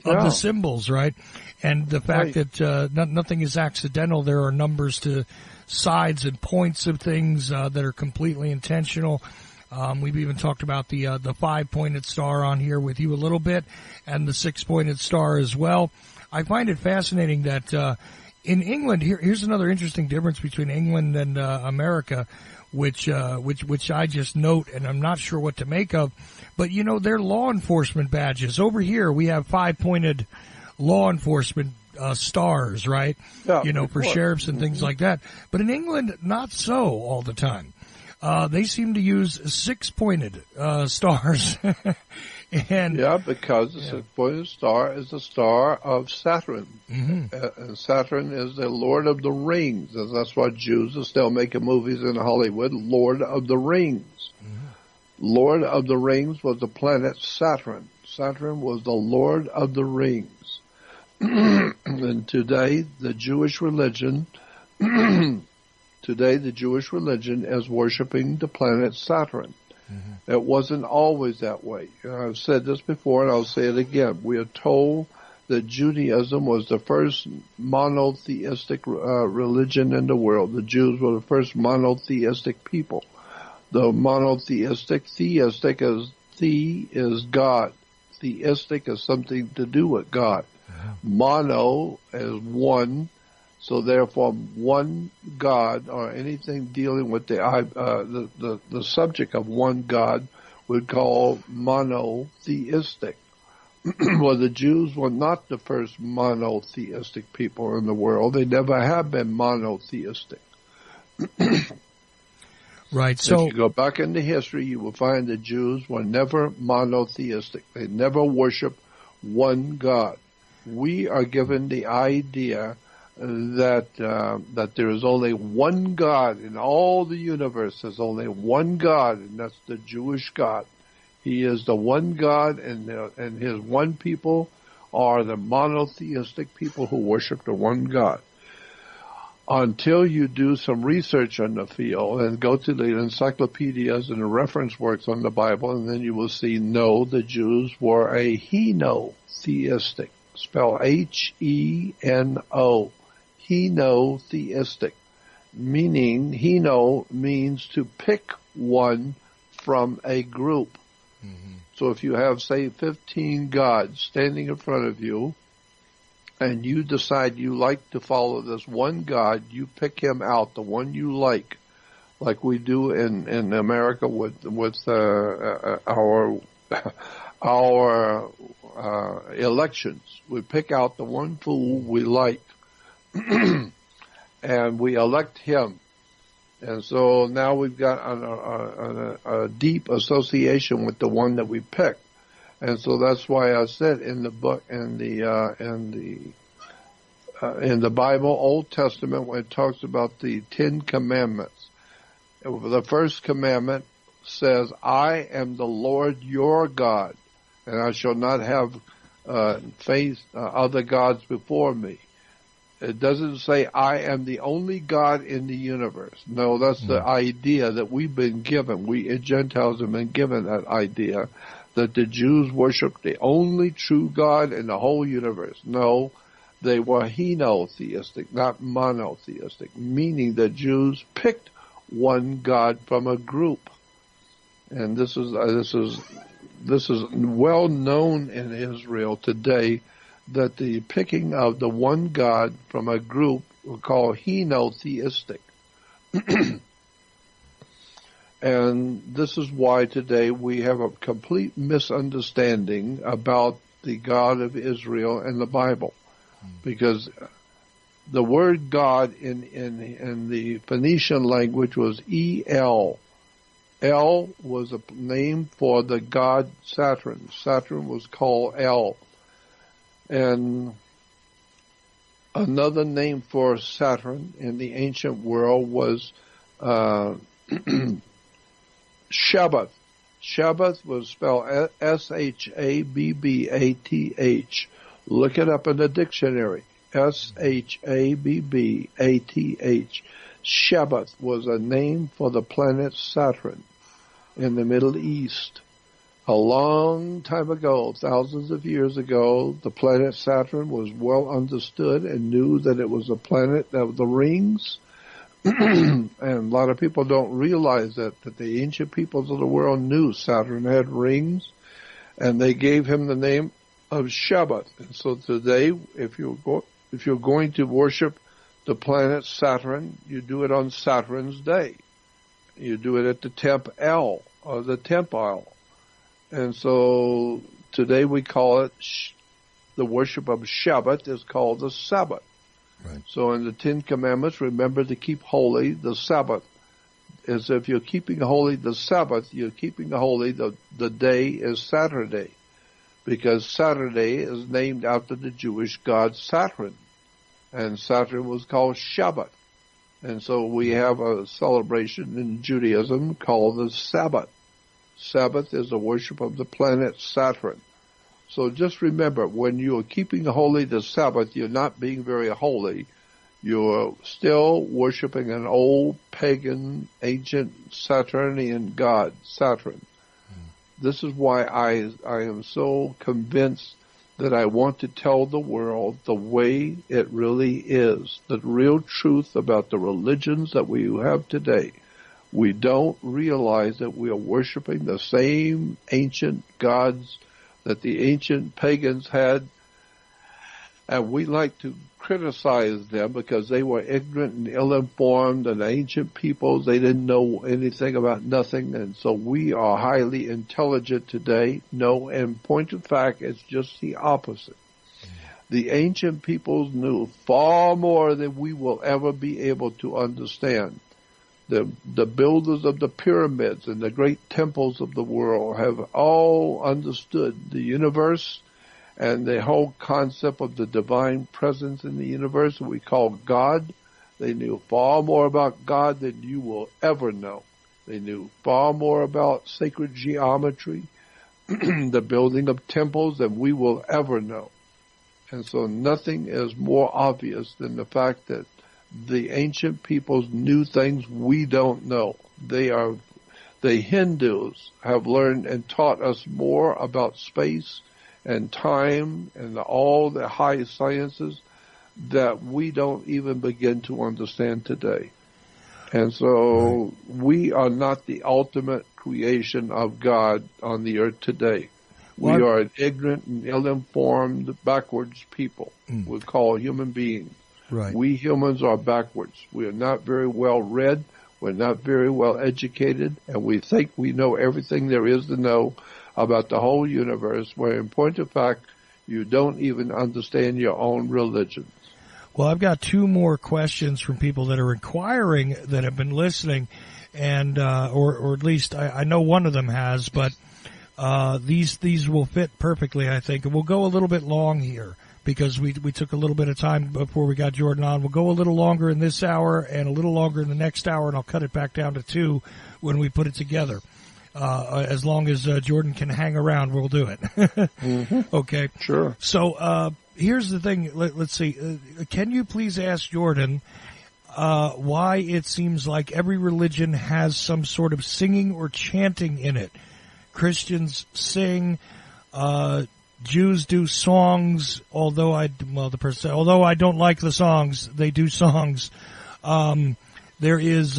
of the symbols, right? And the fact that nothing is accidental. There are numbers to sides and points of things that are completely intentional. We've even talked about the 5-pointed star on here with you a little bit, and the 6-pointed star as well. I find it fascinating that in England, here's another interesting difference between England and America, which I just note, and I'm not sure what to make of. But you know, their law enforcement badges over here, we have 5-pointed law enforcement stars, right? Yeah, you know, for sheriffs and things like that. But in England, not so all the time. They seem to use 6-pointed stars. And because the 6-pointed star is the star of Saturn. Mm-hmm. And Saturn is the Lord of the Rings. And that's why Jews are still making movies in Hollywood, Lord of the Rings. Mm-hmm. Lord of the Rings was the planet Saturn. Saturn was the Lord of the Rings. And today, the Jewish religion is worshiping the planet Saturn. Mm-hmm. It wasn't always that way. I've said this before, and I'll say it again. We are told that Judaism was the first monotheistic religion in the world. The Jews were the first monotheistic people. The monotheistic, theistic is God. Theistic is something to do with God. Mm-hmm. Mono is one. So therefore, one God, or anything dealing with the subject of one God, would call monotheistic. Well, the Jews were not the first monotheistic people in the world. They never have been monotheistic. Right. So if you go back into history, you will find the Jews were never monotheistic. They never worshiped one God. We are given the idea that there is only one God in all the universe. There's only one God, and that's the Jewish God. He is the one God, and his one people are the monotheistic people who worship the one God. Until you do some research on the field and go to the encyclopedias and the reference works on the Bible, and then you will see, no, the Jews were a henotheistic, spelled H-E-N-O. Henotheistic, meaning heno means to pick one from a group. Mm-hmm. So if you have, say, 15 gods standing in front of you, and you decide you like to follow this one God, you pick him out, the one you like we do in America with our elections. We pick out the one fool we like. And we elect him. And so now we've got a deep association with the one that we picked. And so that's why I said in the book, in the Bible, Old Testament, when it talks about the 10 Commandments, the first commandment says, I am the Lord your God, and I shall not have other gods before me. It doesn't say, I am the only God in the universe. No, that's the idea that we've been given. We Gentiles have been given that idea that the Jews worship the only true God in the whole universe. No, they were henotheistic, not monotheistic, meaning the Jews picked one God from a group. And this is well known in Israel today, that the picking of the one God from a group we call henotheistic. And this is why today we have a complete misunderstanding about the God of Israel and the Bible. Because the word God in the Phoenician language was El. El was a name for the god Saturn. Saturn was called El. And another name for Saturn in the ancient world was Shabbath. Shabbath was spelled S-H-A-B-B-A-T-H. Look it up in the dictionary. S-H-A-B-B-A-T-H. Shabbath was a name for the planet Saturn in the Middle East. A long time ago, thousands of years ago, the planet Saturn was well understood and knew that it was a planet of the rings. And a lot of people don't realize that the ancient peoples of the world knew Saturn had rings, and they gave him the name of Shabbat. And so today, if you're going to worship the planet Saturn, you do it on Saturn's day. You do it at the Temp El, or the Temple. And so today we call it, the worship of Shabbat is called the Sabbath. Right. So in the 10 Commandments, remember to keep holy the Sabbath. As if you're keeping holy the Sabbath, you're keeping holy the day is Saturday. Because Saturday is named after the Jewish god Saturn. And Saturn was called Shabbat. And so we have a celebration in Judaism called the Sabbath. Sabbath is the worship of the planet Saturn. So just remember, when you're keeping holy the Sabbath, you're not being very holy. You're still worshiping an old pagan, ancient Saturnian god, Saturn. This is why I am so convinced that I want to tell the world the way it really is, the real truth about the religions that we have today. We don't realize that we are worshiping the same ancient gods that the ancient pagans had, and we like to criticize them because they were ignorant and ill-informed, and ancient peoples, they didn't know anything about nothing, and so we are highly intelligent today. No, in point of fact, it's just the opposite. The ancient peoples knew far more than we will ever be able to understand. The builders of the pyramids and the great temples of the world have all understood the universe and the whole concept of the divine presence in the universe we call God. They knew far more about God than you will ever know. They knew far more about sacred geometry, the building of temples, than we will ever know. And so nothing is more obvious than the fact that the ancient peoples knew things we don't know. The Hindus have learned and taught us more about space and time and all the high sciences that we don't even begin to understand today. And so we are not the ultimate creation of God on the earth today. We are an ignorant and ill-informed, backwards people. We call human beings. Right. We humans are backwards. We are not very well read. We're not very well educated, and we think we know everything there is to know about the whole universe, where in point of fact, you don't even understand your own religions. Well, I've got two more questions from people that are inquiring that have been listening, and or at least I know one of them has, but These will fit perfectly, I think. And we'll go a little bit long here because we took a little bit of time before we got Jordan on. We'll go a little longer in this hour and a little longer in the next hour, and I'll cut it back down to 2 when we put it together. As long as Jordan can hang around, we'll do it. Mm-hmm. Okay. Sure. So here's the thing. Let's see. Can you please ask Jordan why it seems like every religion has some sort of singing or chanting in it? Christians sing. Jews do songs. Although I don't like the songs, they do songs. There is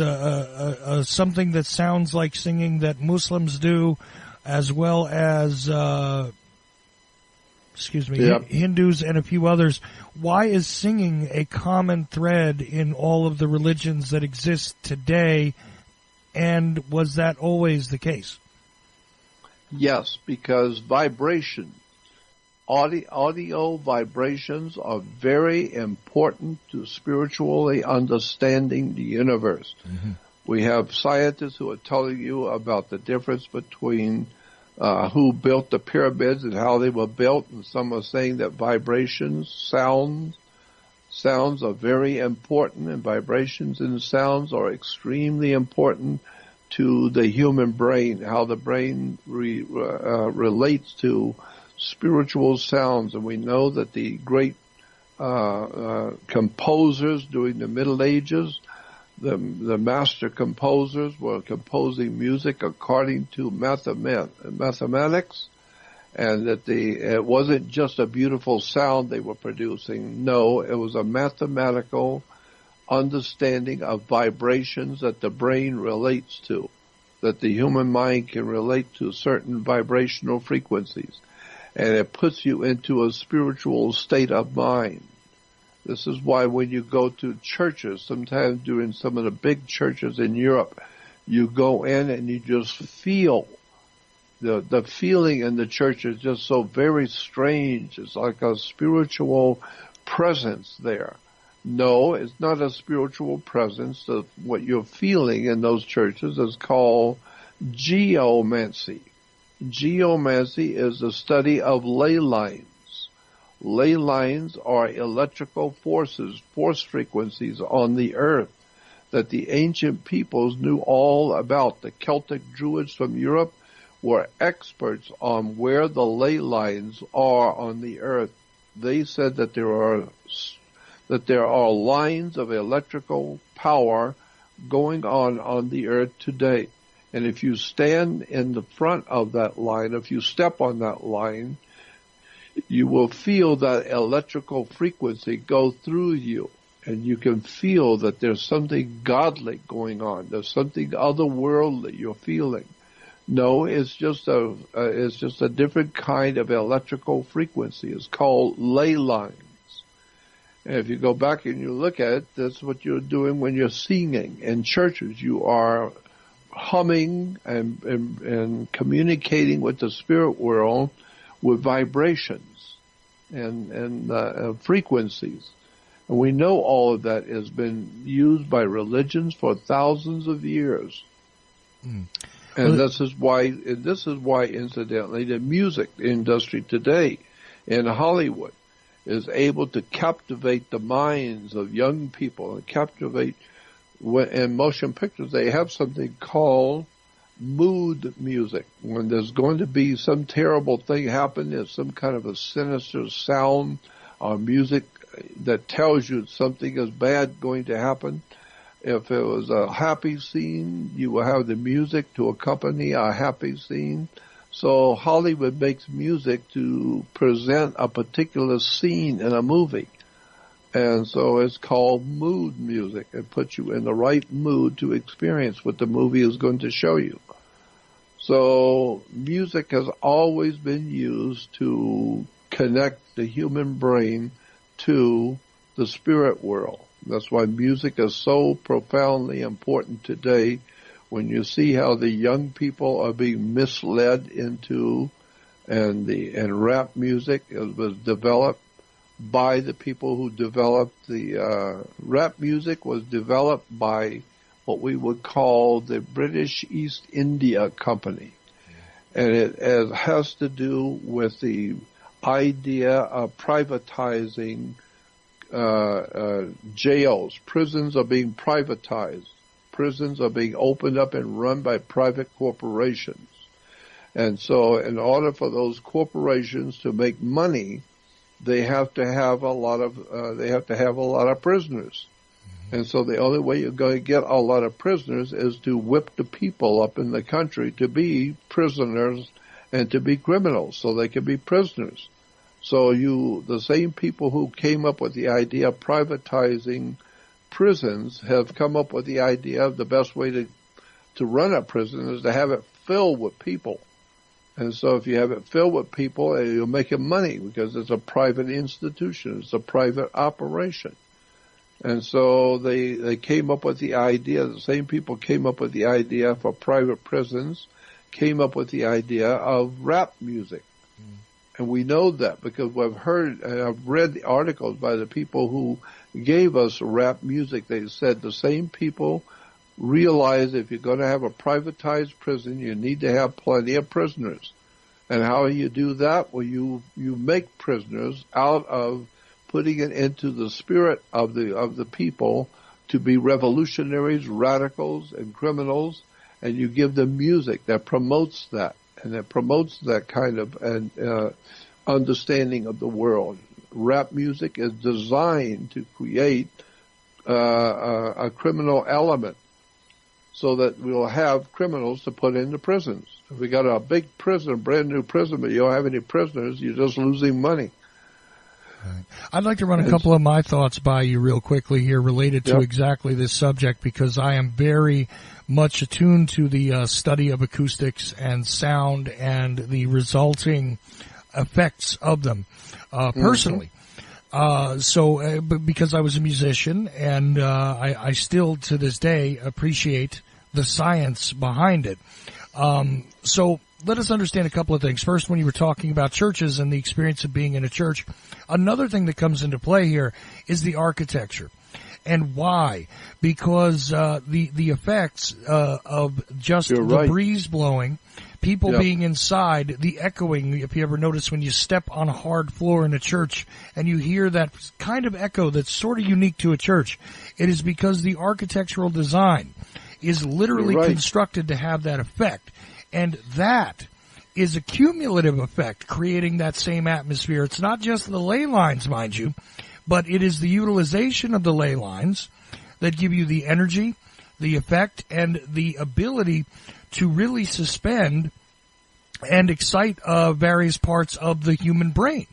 something that sounds like singing that Muslims do, as well as Hindus and a few others. Why is singing a common thread in all of the religions that exist today, and was that always the case? Yes, because audio vibrations are very important to spiritually understanding the universe. Mm-hmm. We have scientists who are telling you about the difference between who built the pyramids and how they were built, and some are saying that vibrations, sounds are very important, and vibrations and sounds are extremely important to the human brain, how the brain relates to spiritual sounds. And we know that the great composers during the Middle Ages, the master composers were composing music according to mathematics, and that it wasn't just a beautiful sound they were producing. No, it was a mathematical understanding of vibrations that the brain relates to, that the human mind can relate to certain vibrational frequencies. And it puts you into a spiritual state of mind. This is why when you go to churches, sometimes during some of the big churches in Europe, you go in and you just feel. The feeling in the church is just so very strange. It's like a spiritual presence there. No, it's not a spiritual presence. What you're feeling in those churches is called geomancy. Geomancy is the study of ley lines. Ley lines are electrical forces, force frequencies on the earth that the ancient peoples knew all about. The Celtic Druids from Europe were experts on where the ley lines are on the earth. They said that there are lines of electrical power going on the earth today. And if you stand in the front of that line, if you step on that line, you will feel that electrical frequency go through you. And you can feel that there's something godly going on. There's something otherworldly you're feeling. No, it's just a different kind of electrical frequency. It's called ley lines. And if you go back and you look at it, that's what you're doing when you're singing in churches. You are humming and communicating with the spirit world with vibrations and frequencies. And we know all of that has been used by religions for thousands of years. Mm. And this is why, incidentally, the music industry today in Hollywood is able to captivate the minds of young people and captivate. In motion pictures, they have something called mood music. When there's going to be some terrible thing happen, there's some kind of a sinister sound or music that tells you something is bad going to happen. If it was a happy scene, you will have the music to accompany a happy scene. So Hollywood makes music to present a particular scene in a movie. And so it's called mood music. It puts you in the right mood to experience what the movie is going to show you. So music has always been used to connect the human brain to the spirit world. That's why music is so profoundly important today, when you see how the young people are being misled into, and rap music was developed by the people who developed the rap music was developed by what we would call the British East India Company. and it has to do with the idea of privatizing jails. Prisons are being privatized. Prisons are being opened up and run by private corporations. And so in order for those corporations to make money, they have to have a lot of prisoners. And so the only way you're going to get a lot of prisoners is to whip the people up in the country to be prisoners and to be criminals so they can be prisoners. So the same people who came up with the idea of privatizing prisons have come up with the idea of the best way to run a prison is to have it filled with people. And so if you have it filled with people, you'll make money because it's a private institution. It's a private operation. And so they came up with the idea, the same people came up with the idea for private prisons, came up with the idea of rap music. And we know that because we've heard and I've read the articles by the people who gave us rap music. They said the same people realize if you're going to have a privatized prison, you need to have plenty of prisoners. And how you do that? Well, you make prisoners out of putting it into the spirit of the people to be revolutionaries, radicals, and criminals, and you give them music that promotes that, and it promotes that kind of understanding of the world. Rap music is designed to create a criminal element so that we'll have criminals to put into prisons. If we got a big prison, a brand new prison, but you don't have any prisoners, you're just losing money. Right. I'd like to run a couple of my thoughts by you real quickly here related to exactly this subject because I am very much attuned to the study of acoustics and sound and the resulting effects of them personally. Because I was a musician and I still to this day appreciate the science behind it. So let us understand a couple of things. First, when you were talking about churches and the experience of being in a church, another thing that comes into play here is the architecture. And why? Because the effects of just the breeze blowing, people being inside, the echoing, if you ever notice when you step on a hard floor in a church and you hear that kind of echo that's sort of unique to a church, it is because the architectural design is literally constructed to have that effect. And that is a cumulative effect, creating that same atmosphere. It's not just the ley lines, mind you, but it is the utilization of the ley lines that give you the energy, the effect, and the ability to really suspend and excite various parts of the human brain.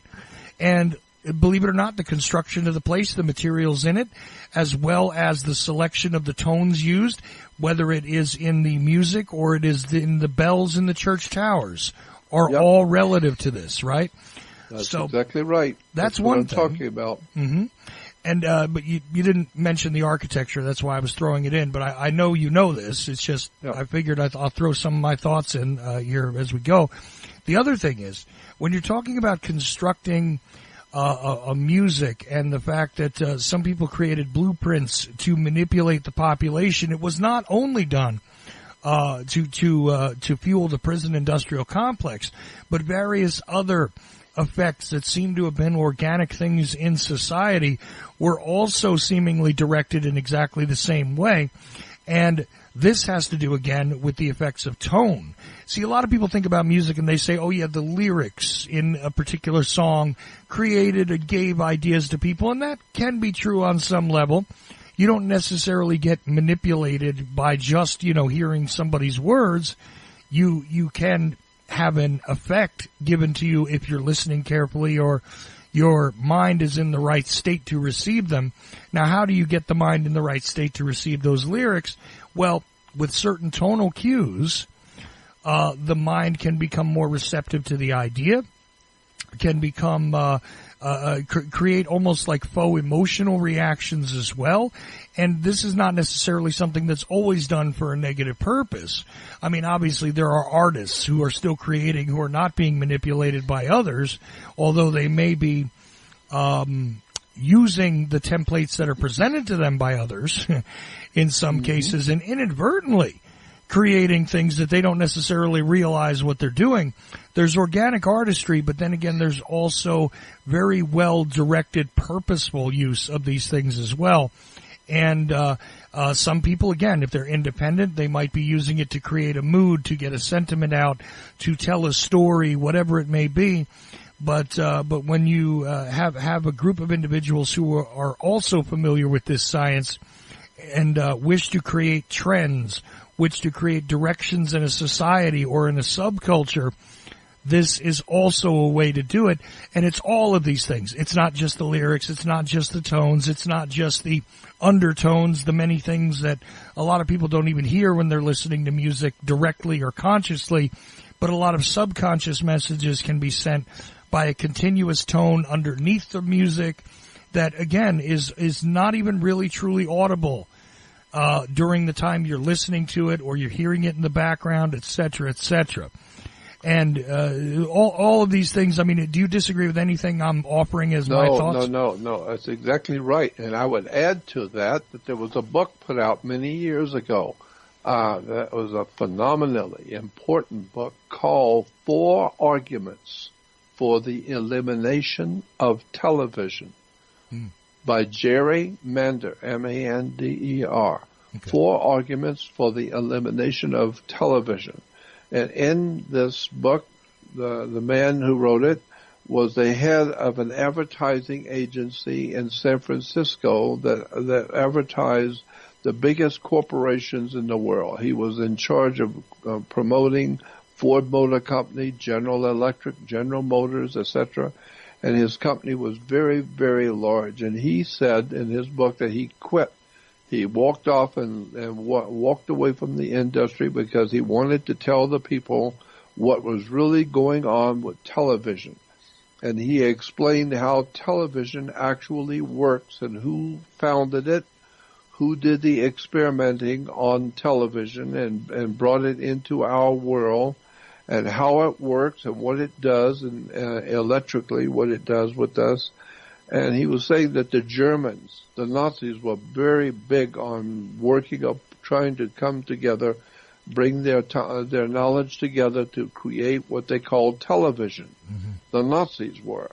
And believe it or not, the construction of the place, the materials in it, as well as the selection of the tones used, whether it is in the music or it is in the bells in the church towers, are all relative to this, right? That's exactly right. That's one what I'm talking about. Mm-hmm. And but you didn't mention the architecture. That's why I was throwing it in. But I know you know this. It's just I figured I'll throw some of my thoughts in here as we go. The other thing is when you're talking about constructing a music and the fact that some people created blueprints to manipulate the population, it was not only done to fuel the prison industrial complex, but various other effects that seem to have been organic things in society were also seemingly directed in exactly the same way. And this has to do, again, with the effects of tone. See, a lot of people think about music and they say, oh, yeah, the lyrics in a particular song created or gave ideas to people, and that can be true on some level. You don't necessarily get manipulated by just, hearing somebody's words. You can have an effect given to you if you're listening carefully or your mind is in the right state to receive them. Now, how do you get the mind in the right state to receive those lyrics? Well, with certain tonal cues, the mind can become more receptive to the idea, can become create almost like faux emotional reactions as well. And this is not necessarily something that's always done for a negative purpose. I mean, obviously there are artists who are still creating who are not being manipulated by others, although they may be using the templates that are presented to them by others in some cases and inadvertently creating things that they don't necessarily realize what they're doing. There's organic artistry, but then again, there's also very well directed, purposeful use of these things as well. And some people, again, if they're independent, they might be using it to create a mood, to get a sentiment out, to tell a story, whatever it may be. But when you have a group of individuals who are also familiar with this science and wish to create trends, wish to create directions in a society or in a subculture, this is also a way to do it. And it's all of these things. It's not just the lyrics. It's not just the tones. It's not just the undertones, the many things that a lot of people don't even hear when they're listening to music directly or consciously. But a lot of subconscious messages can be sent by a continuous tone underneath the music that, again, is not even really truly audible during the time you're listening to it or you're hearing it in the background, et cetera, et cetera. And all of these things, I mean, do you disagree with anything I'm offering as my thoughts? No. That's exactly right. And I would add to that there was a book put out many years ago that was a phenomenally important book called 4 Arguments for the Elimination of Television by Jerry Mander, Mander. Okay. 4 Arguments for the Elimination of Television. And in this book, the man who wrote it was the head of an advertising agency in San Francisco that advertised the biggest corporations in the world. He was in charge of promoting Ford Motor Company, General Electric, General Motors, etc. And his company was very, very large. And he said in his book that he quit. He walked off and walked away from the industry because he wanted to tell the people what was really going on with television. And he explained how television actually works and who founded it, who did the experimenting on television and brought it into our world, and how it works and what it does, and electrically what it does with us. And he was saying that the Germans, the Nazis, were very big on working up, trying to come together, bring their knowledge together to create what they called television. Mm-hmm. The Nazis were.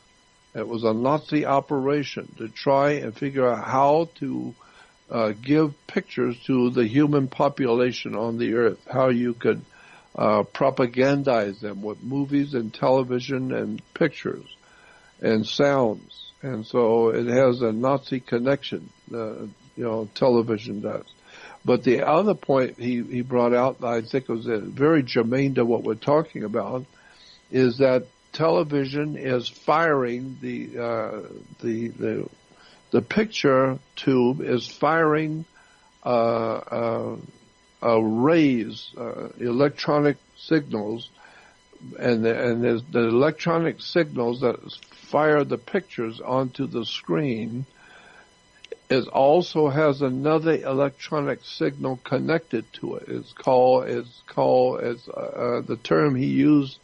It was a Nazi operation to try and figure out how to give pictures to the human population on the earth, how you could propagandize them with movies and television and pictures and sounds. And so it has a Nazi connection, television does. But the other point he brought out, I think was very germane to what we're talking about, is that television is firing the picture tube is firing rays, electronic signals, and there's the electronic signals that fire the pictures onto the screen. It also has another electronic signal connected to it. It's called the term he used.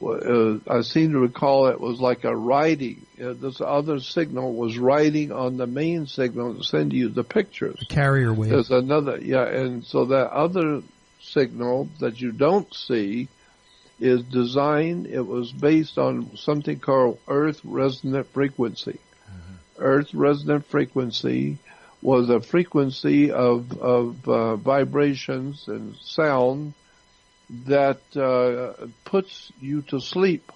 I seem to recall it was like a riding. This other signal was riding on the main signal to send you the pictures. The carrier wave. There's another, and so that other signal that you don't see is designed, it was based on something called Earth resonant frequency. Mm-hmm. Earth resonant frequency was a frequency of vibrations and sound that puts you to sleep.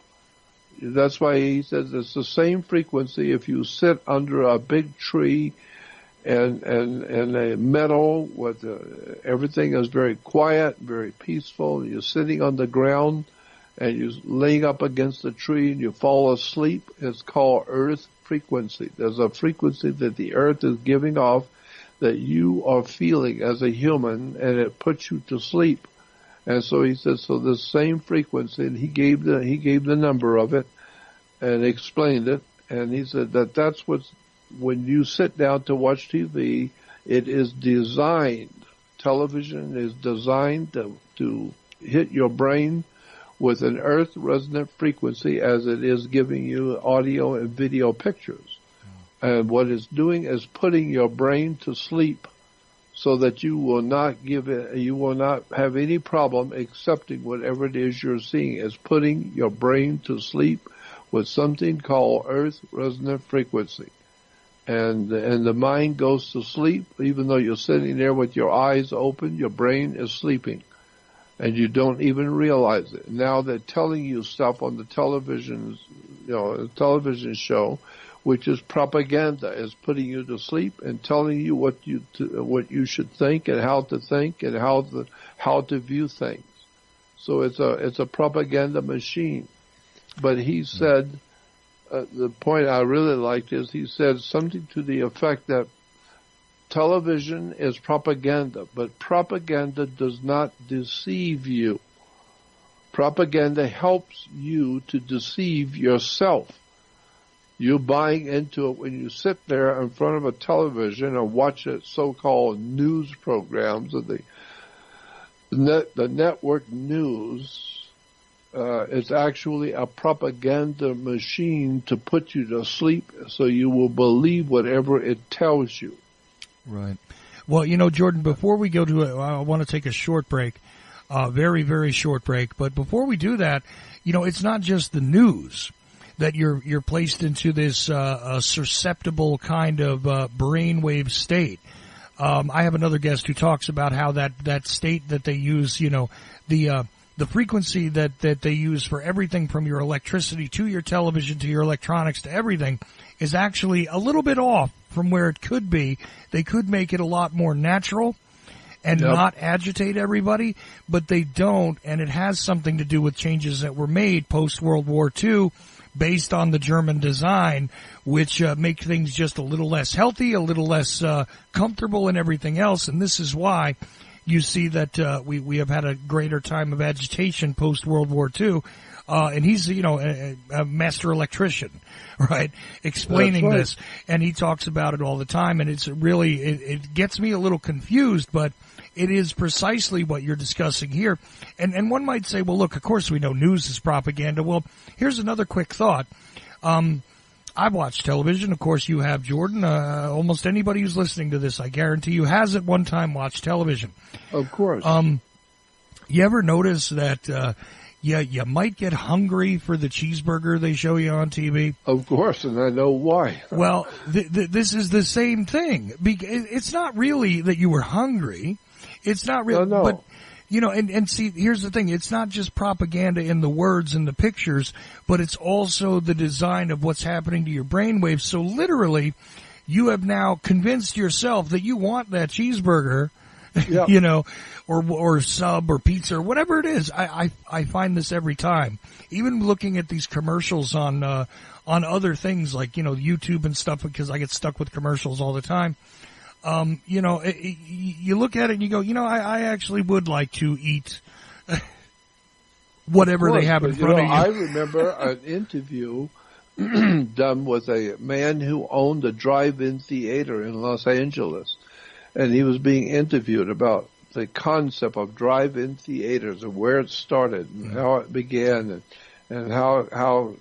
That's why he says it's the same frequency if you sit under a big tree and a meadow with everything is very quiet, very peaceful. You're sitting on the ground and you're laying up against the tree and you fall asleep. It's called earth frequency. There's a frequency that the earth is giving off that you are feeling as a human, and it puts you to sleep. And so he says, so the same frequency, and he gave the number of it and explained it. And he said that's what's, when you sit down to watch TV, it is designed, television is designed to hit your brain with an earth resonant frequency as it is giving you audio and video pictures. And what it's doing is putting your brain to sleep so that you will not you will not have any problem accepting whatever it is you're seeing. It's putting your brain to sleep with something called earth resonant frequency. And the mind goes to sleep, even though you're sitting there with your eyes open, your brain is sleeping. And you don't even realize it. Now they're telling you stuff on the television, the television show, which is propaganda, is putting you to sleep and telling you what you should think and how to view things. So it's a propaganda machine. But he said, the point I really liked is he said something to the effect that television is propaganda, but propaganda does not deceive you. Propaganda helps you to deceive yourself. You're buying into it when you sit there in front of a television and watch it so-called news programs of the network news. It's actually a propaganda machine to put you to sleep so you will believe whatever it tells you. Right. Well, Jordan, before we go to it, I want to take a short break, very, very short break. But before we do that, it's not just the news that you're placed into this susceptible kind of brainwave state. I have another guest who talks about how that state that they use, the frequency that they use for everything from your electricity to your television to your electronics to everything is actually a little bit off from where it could be. They could make it a lot more natural and not agitate everybody, but they don't, and it has something to do with changes that were made post-World War II based on the German design, which make things just a little less healthy, a little less comfortable and everything else, and this is why you see that we have had a greater time of agitation post-World War II. And he's, a master electrician, right, explaining this. And he talks about it all the time. And it's really, it gets me a little confused, but it is precisely what you're discussing here. And one might say, well, look, of course we know news is propaganda. Well, here's another quick thought. I've watched television. Of course, you have, Jordan. Almost anybody who's listening to this, I guarantee you, has at one time watched television. Of course. You ever notice that you might get hungry for the cheeseburger they show you on TV? Of course, and I know why. Well, this is the same thing. It's not really that you were hungry. It's not really, no. But, and see, here's the thing. It's not just propaganda in the words and the pictures, but it's also the design of what's happening to your brainwaves. So literally, you have now convinced yourself that you want that cheeseburger, or sub or pizza or whatever it is. I find this every time. Even looking at these commercials on other things like, YouTube and stuff, because I get stuck with commercials all the time. You look at it and you go, I actually would like to eat whatever they have in front of you. I remember an interview done with a man who owned a drive-in theater in Los Angeles. And he was being interviewed about the concept of drive-in theaters and where it started and how it began and how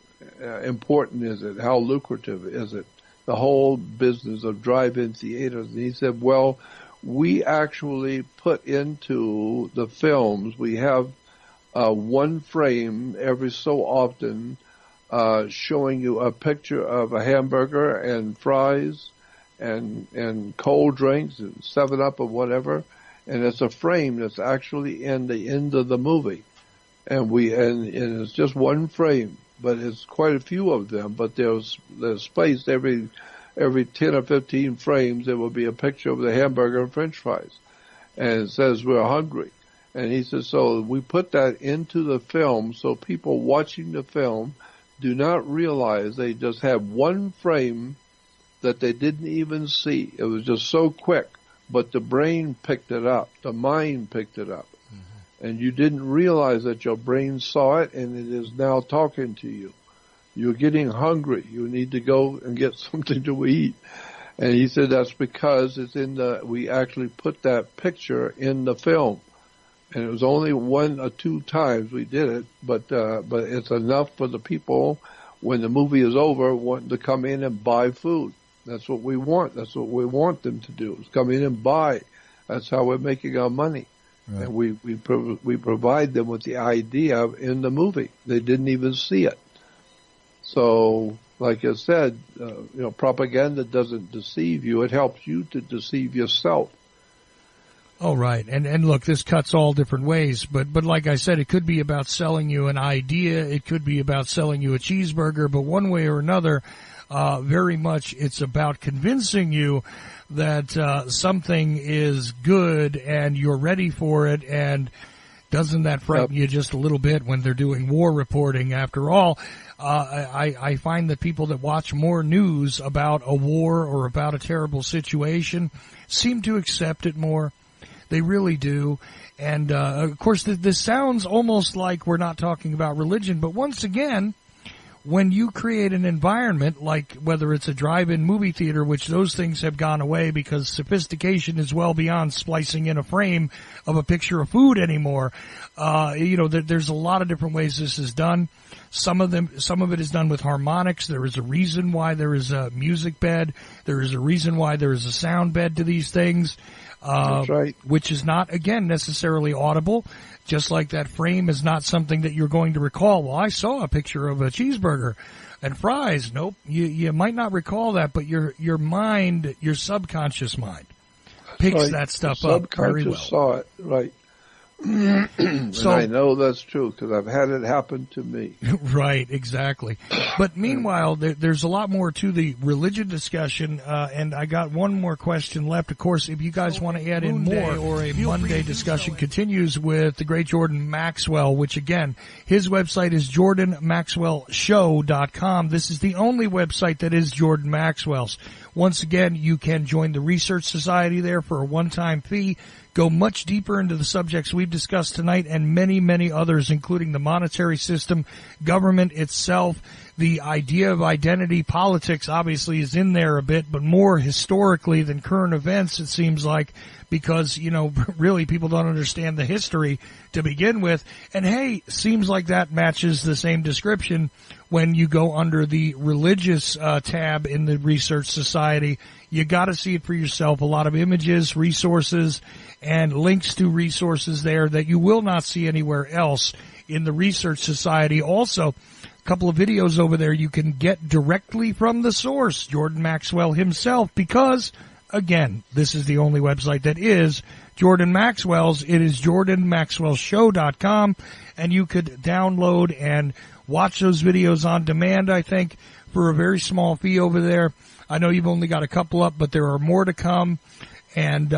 important is it, how lucrative is it, the whole business of drive-in theaters. And he said, well, we actually put into the films, we have one frame every so often showing you a picture of a hamburger and fries and cold drinks and 7-Up or whatever, and it's a frame that's actually in the end of the movie, and it's just one frame, but it's quite a few of them. But there's spaced every 10 or 15 frames. There will be a picture of the hamburger and French fries, and it says we're hungry. And he says, so we put that into the film so people watching the film do not realize they just have one frame that they didn't even see. It was just so quick, but the brain picked it up. The mind picked it up. Mm-hmm. And you didn't realize that your brain saw it, and it is now talking to you. You're getting hungry. You need to go and get something to eat. And he said that's because we actually put that picture in the film. And it was only 1 or 2 times we did it, but it's enough for the people when the movie is over wanting to come in and buy food. That's what we want. That's what we want them to do, is come in and buy That's how we're making our money. Right. And we provide them with the idea in the movie. They didn't even see it. So, like I said, propaganda doesn't deceive you. It helps you to deceive yourself. Oh, right. And look, this cuts all different ways. But like I said, it could be about selling you an idea. It could be about selling you a cheeseburger. But one way or another, very much it's about convincing you that something is good and you're ready for it. And doesn't that frighten you just a little bit when they're doing war reporting? After all, I find that people that watch more news about a war or about a terrible situation seem to accept it more. They really do. And, of course, this sounds almost like we're not talking about religion, but once again, when you create an environment like whether it's a drive-in movie theater, which those things have gone away because sophistication is well beyond splicing in a frame of a picture of food anymore. There's a lot of different ways this is done. Some of it is done with harmonics. There is a reason why there is a music bed. There is a reason why there is a sound bed to these things. That's right. Which is not, again, necessarily audible. Just like that frame is not something that you're going to recall. Well, I saw a picture of a cheeseburger and fries. Nope. You might not recall that, but your mind, your subconscious mind picks that stuff up very well. Subconscious saw it, right. And So I know that's true because I've had it happen to me. Right, exactly. But meanwhile, there's a lot more to the religion discussion, and I got one more question left. Of course, if you guys want to add in more, or a Monday discussion continues with the great Jordan Maxwell, which again, his website is jordanmaxwellshow.com. This is the only website that is Jordan Maxwell's. Once again, you can join the Research Society there for a one-time fee. Go much deeper into the subjects we've discussed tonight and many, many others, including the monetary system, government itself, the idea of identity. Politics obviously is in there a bit, but more historically than current events, it seems like, because, really people don't understand the history to begin with. And hey, seems like that matches the same description when you go under the religious tab in the Research Society. You got to see it for yourself. A lot of images, resources, and links to resources there that you will not see anywhere else in the Research Society. Also, a couple of videos over there you can get directly from the source, Jordan Maxwell himself, because, again, this is the only website that is Jordan Maxwell's. It is jordanmaxwellshow.com, and you could download and watch those videos on demand, I think, for a very small fee over there. I know you've only got a couple up, but there are more to come, and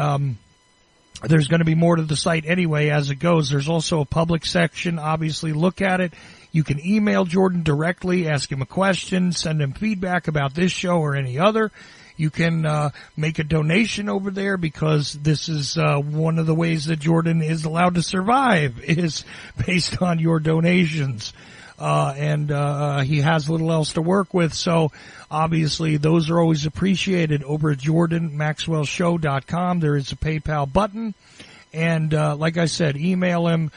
there's going to be more to the site anyway as it goes. There's also a public section. Obviously, look at it. You can email Jordan directly, ask him a question, send him feedback about this show or any other. You can make a donation over there because this is one of the ways that Jordan is allowed to survive is based on your donations. And he has little else to work with, so obviously those are always appreciated. Over at jordanmaxwellshow.com, there is a PayPal button, and like I said, email him,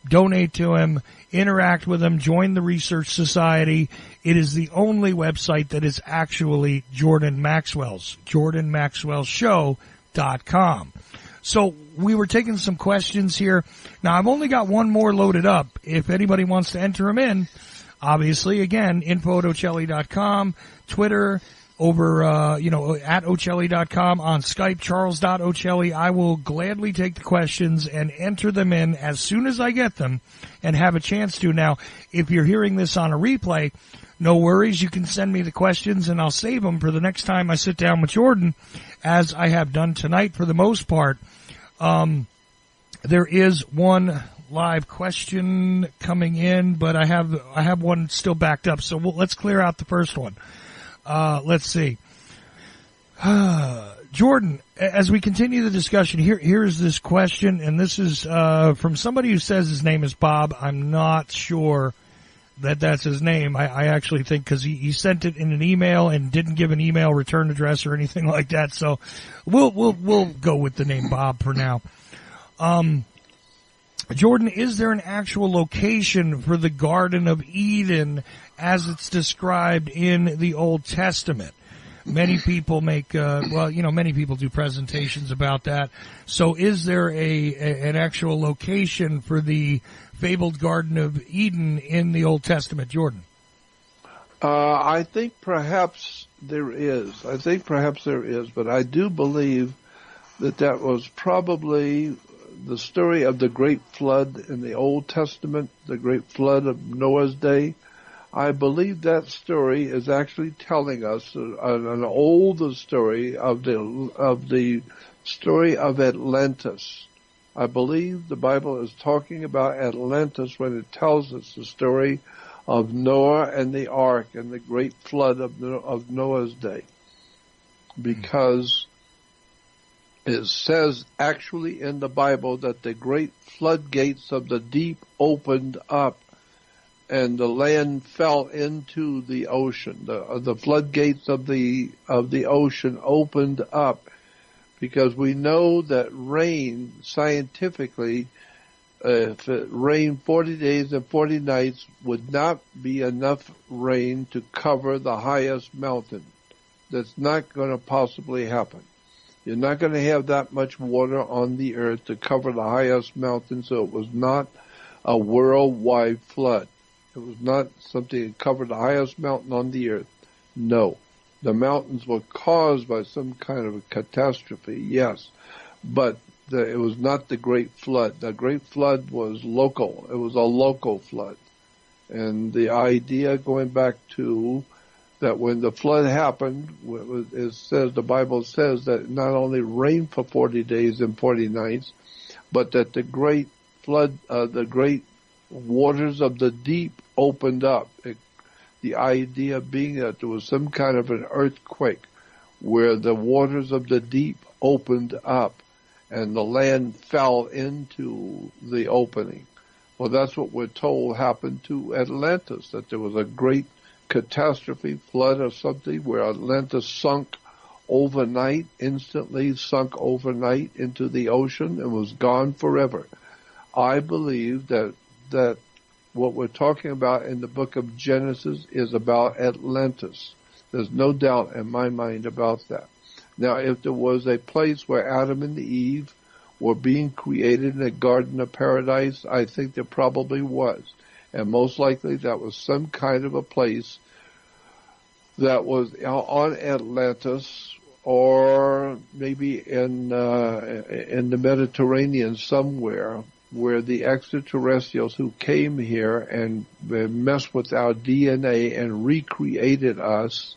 donate to him, interact with him, join the Research Society. It is the only website that is actually Jordan Maxwell's, jordanmaxwellshow.com. So we were taking some questions here. Now, I've only got one more loaded up. If anybody wants to enter them in, obviously, again, info@ocelli.com, Twitter, over, at ocelli.com, on Skype, charles.ocelli. I will gladly take the questions and enter them in as soon as I get them and have a chance to. Now, if you're hearing this on a replay, no worries. You can send me the questions and I'll save them for the next time I sit down with Jordan, as I have done tonight for the most part. There is one live question coming in, but I have one still backed up. So let's clear out the first one. Let's see. Jordan, as we continue the discussion, here's this question, and this is from somebody who says his name is Bob. I'm not sure that that's his name. I actually think because he sent it in an email and didn't give an email return address or anything like that. So we'll go with the name Bob for now. Jordan, is there an actual location for the Garden of Eden as it's described in the Old Testament? Many people make, many people do presentations about that. So is there an actual location for the fabled Garden of Eden in the Old Testament, Jordan? I think perhaps there is. But I do believe that was probably the story of the great flood in the Old Testament, the great flood of Noah's day. I believe that story is actually telling us an older story of the story of Atlantis. I believe the Bible is talking about Atlantis when it tells us the story of Noah and the ark and the great flood of Noah's day. Because it says actually in the Bible that the great floodgates of the deep opened up and the land fell into the ocean. The floodgates of the ocean opened up, because we know that rain, scientifically, if it rained 40 days and 40 nights, would not be enough rain to cover the highest mountain. That's not going to possibly happen. You're not going to have that much water on the earth to cover the highest mountain, so it was not a worldwide flood. It was not something that covered the highest mountain on the earth. No. The mountains were caused by some kind of a catastrophe, yes. But it was not the great flood. The great flood was local. It was a local flood. And the idea going back to that when the flood happened, the Bible says that it not only rained for 40 days and 40 nights, but that the great flood, the great waters of the deep opened up. The idea being that there was some kind of an earthquake where the waters of the deep opened up and the land fell into the opening. Well, that's what we're told happened to Atlantis, that there was a great catastrophe, flood or something, where Atlantis sunk overnight, instantly sunk overnight into the ocean and was gone forever. I believe that what we're talking about in the book of Genesis is about Atlantis. There's no doubt in my mind about that. Now, if there was a place where Adam and Eve were being created in a garden of paradise, I think there probably was. And most likely that was some kind of a place that was on Atlantis, or maybe in the Mediterranean somewhere, where the extraterrestrials who came here and messed with our DNA and recreated us,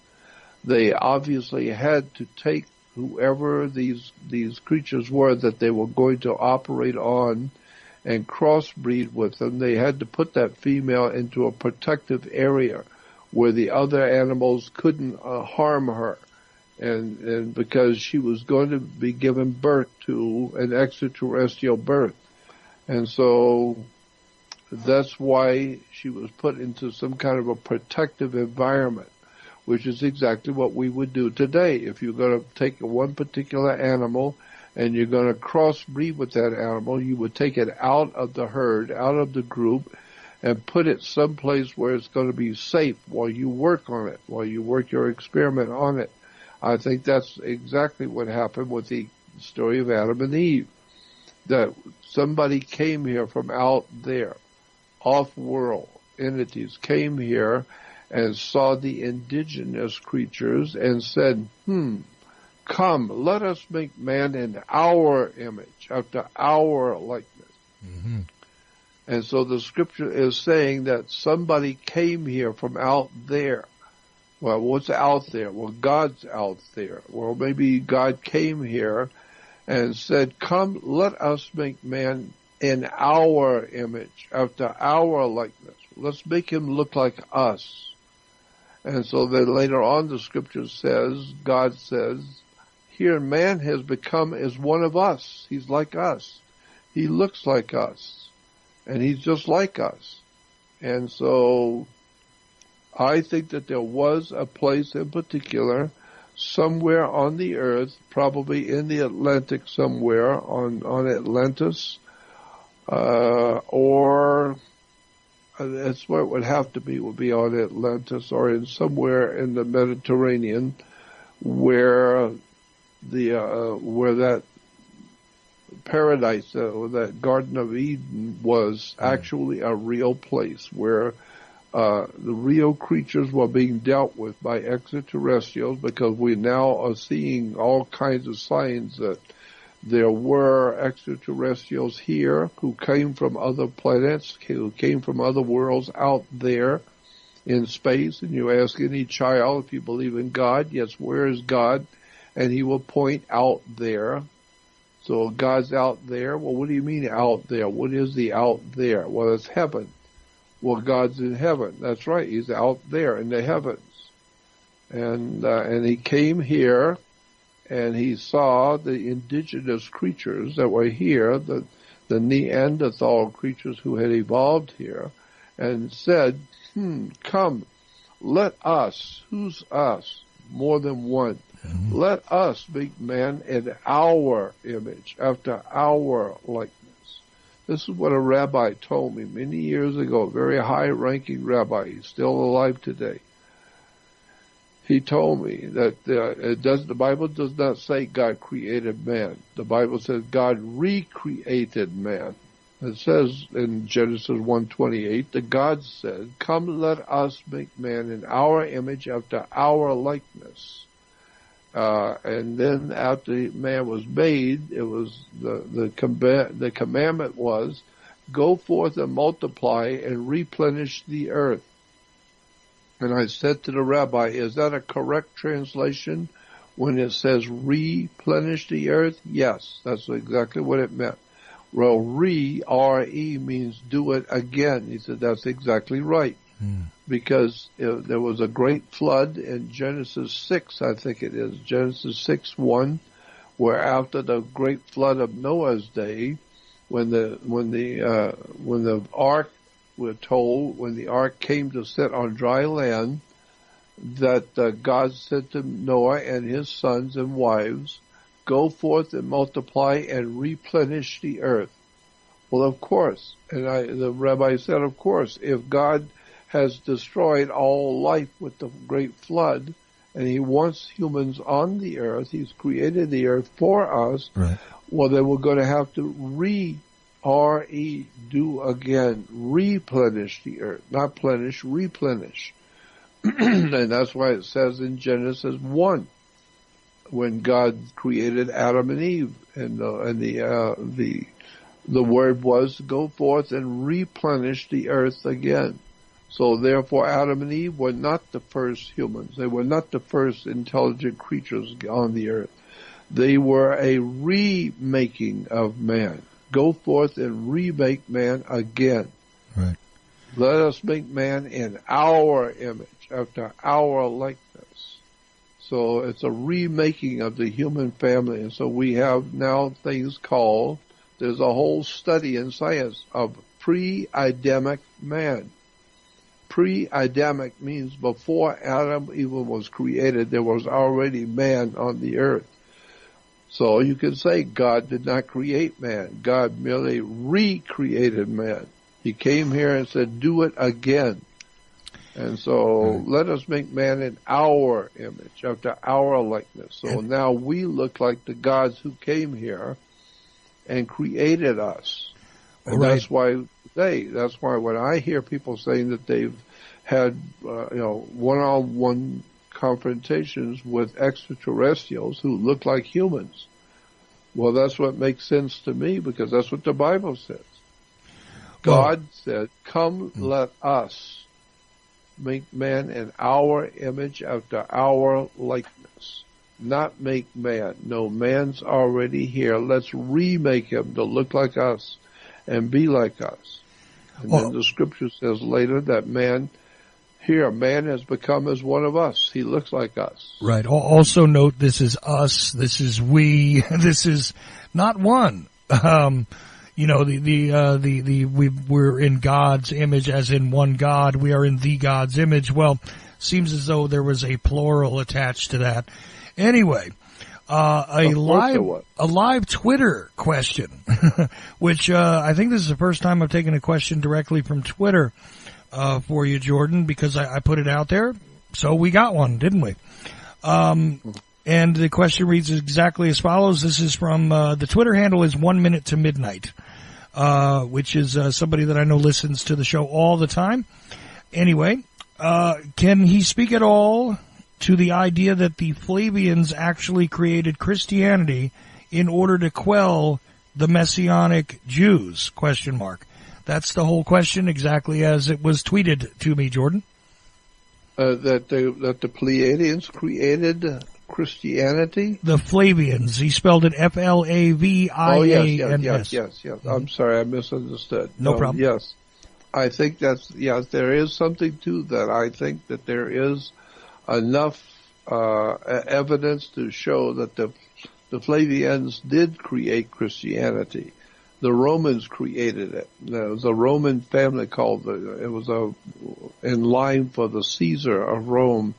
they obviously had to take whoever these creatures were that they were going to operate on and crossbreed with them. They had to put that female into a protective area where the other animals couldn't harm her, and because she was going to be given birth to an extraterrestrial birth. And so that's why she was put into some kind of a protective environment, which is exactly what we would do today. If you're going to take one particular animal and you're going to crossbreed with that animal, you would take it out of the herd, out of the group, and put it someplace where it's going to be safe while you work on it, while you work your experiment on it. I think that's exactly what happened with the story of Adam and Eve, that somebody came here from out there, off-world entities came here and saw the indigenous creatures and said, come, let us make man in our image, after our likeness. Mm-hmm. And so the scripture is saying that somebody came here from out there. Well, what's out there? Well, God's out there. Well, maybe God came here and said, come, let us make man in our image, after our likeness. Let's make him look like us. And so then later on the scripture says, God says, here man has become as one of us. He's like us. He looks like us. And he's just like us. And so I think that there was a place in particular somewhere on the earth, probably in the Atlantic somewhere, on Atlantis, or that's where it would have to be, would be on Atlantis, or in somewhere in the Mediterranean, where that paradise, or that Garden of Eden, was actually a real place where the real creatures were being dealt with by extraterrestrials, because we now are seeing all kinds of signs that there were extraterrestrials here who came from other planets, who came from other worlds out there in space. And you ask any child, if you believe in God, yes, where is God? And he will point out there. So God's out there. Well, what do you mean out there? What is the out there? Well, it's heaven. Well, God's in heaven. That's right. He's out there in the heavens. And he came here, and he saw the indigenous creatures that were here, the Neanderthal creatures who had evolved here, and said, come, let us, who's us? More than one. Mm-hmm. Let us make man in our image, after our likeness. This is what a rabbi told me many years ago, a very high-ranking rabbi. He's still alive today. He told me that the Bible does not say God created man. The Bible says God recreated man. It says in Genesis 1:28 that God said, come, let us make man in our image, after our likeness. And then after man was made, it was the commandment was, go forth and multiply and replenish the earth. And I said to the rabbi, is that a correct translation when it says replenish the earth? Yes, that's exactly what it meant. Well, R-E means do it again. He said, that's exactly right. Because there was a great flood in Genesis 6, I think it is, Genesis 6:1, where after the great flood of Noah's day, when the ark, we're told, when the ark came to sit on dry land, that God said to Noah and his sons and wives, go forth and multiply and replenish the earth. Well, of course, and the rabbi said, of course, if God has destroyed all life with the great flood, and he wants humans on the earth, he's created the earth for us, right. Well, then we're going to have to do again, replenish the earth, not plenish, replenish. And that's why it says in Genesis 1, when God created Adam and Eve, and the word was, go forth and replenish the earth again. So therefore Adam and Eve were not the first humans. They were not the first intelligent creatures on the earth. They were a remaking of man. Go forth and remake man again. Right. Let us make man in our image, after our likeness. So it's a remaking of the human family. And so we have now things called, there's a whole study in science of pre-Adamic man. Pre-Adamic means before Adam even was created, there was already man on the earth. So you can say God did not create man. God merely recreated man. He came here and said, do it again. And so let us make man in our image, after our likeness. So now we look like the gods who came here and created us. And that's why when I hear people saying that they've had, one-on-one confrontations with extraterrestrials who look like humans, well, that's what makes sense to me, because that's what the Bible says. God said, come, let us make man in our image, after our likeness. Not make man. No, man's already here. Let's remake him to look like us and be like us. And then the scripture says later that man has become as one of us. He looks like us. Right. Also note, this is us, this is we, this is not one. We're in God's image, as in one God. We are in the God's image. Well, seems as though there was a plural attached to that. Anyway, a live Twitter question, which I think this is the first time I've taken a question directly from Twitter for you, Jordan, because I put it out there. So we got one, didn't we? And the question reads exactly as follows. This is from, the Twitter handle is 1 minute to midnight, which is somebody that I know listens to the show all the time. Anyway, can he speak at all to the idea that the Flavians actually created Christianity in order to quell the Messianic Jews? ? That's the whole question, exactly as it was tweeted to me, Jordan. That the Pleiadians created Christianity? The Flavians. He spelled it Flavians. Oh, yes. I'm sorry, I misunderstood. No problem. Yes. I think there is something to that. I think that there is enough evidence to show that the Flavians did create Christianity. The Romans created it. There was a Roman family in line for the Caesar of Rome,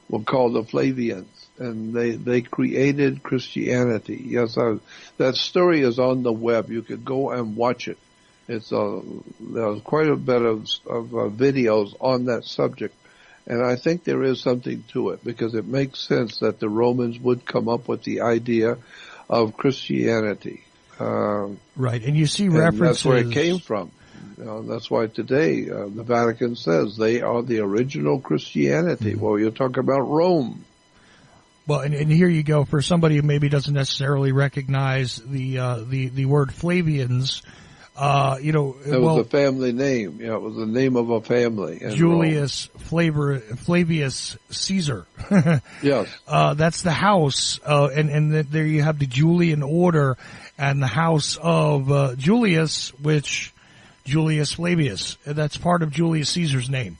were called the Flavians, and they created Christianity. Yes, that story is on the web. You could go and watch it. There's quite a bit of videos on that subject, and I think there is something to it because it makes sense that the Romans would come up with the idea of Christianity. Right, and you see references. That's where it came from. That's why today the Vatican says they are the original Christianity. Mm-hmm. Well, you're talking about Rome. Well, and here you go for somebody who maybe doesn't necessarily recognize the word Flavians. It was a family name. Yeah, it was the name of a family. Julius Flavius Caesar. Yes. That's the house, and there you have the Julian order and the house of Julius, which Julius Flavius. That's part of Julius Caesar's name.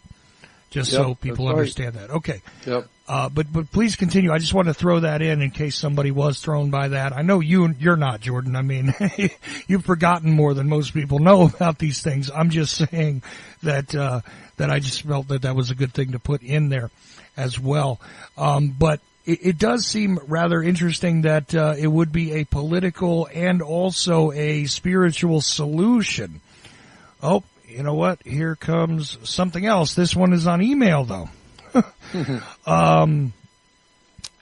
Just so people understand that. Okay. Yep. But please continue. I just want to throw that in case somebody was thrown by that. I know you're not, Jordan. I mean, you've forgotten more than most people know about these things. I'm just saying that I just felt that was a good thing to put in there as well. But it does seem rather interesting that it would be a political and also a spiritual solution. Oh, you know what? Here comes something else. This one is on email, though.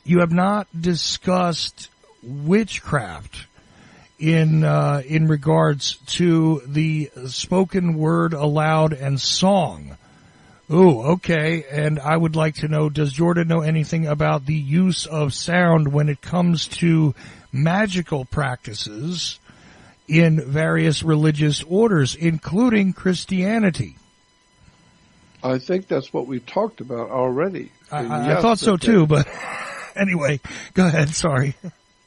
You have not discussed witchcraft in regards to the spoken word aloud and song. Ooh, okay. And I would like to know, does Jordan know anything about the use of sound when it comes to magical practices in various religious orders, including Christianity? I think that's what we talked about already. I thought so too, but anyway, go ahead. Sorry.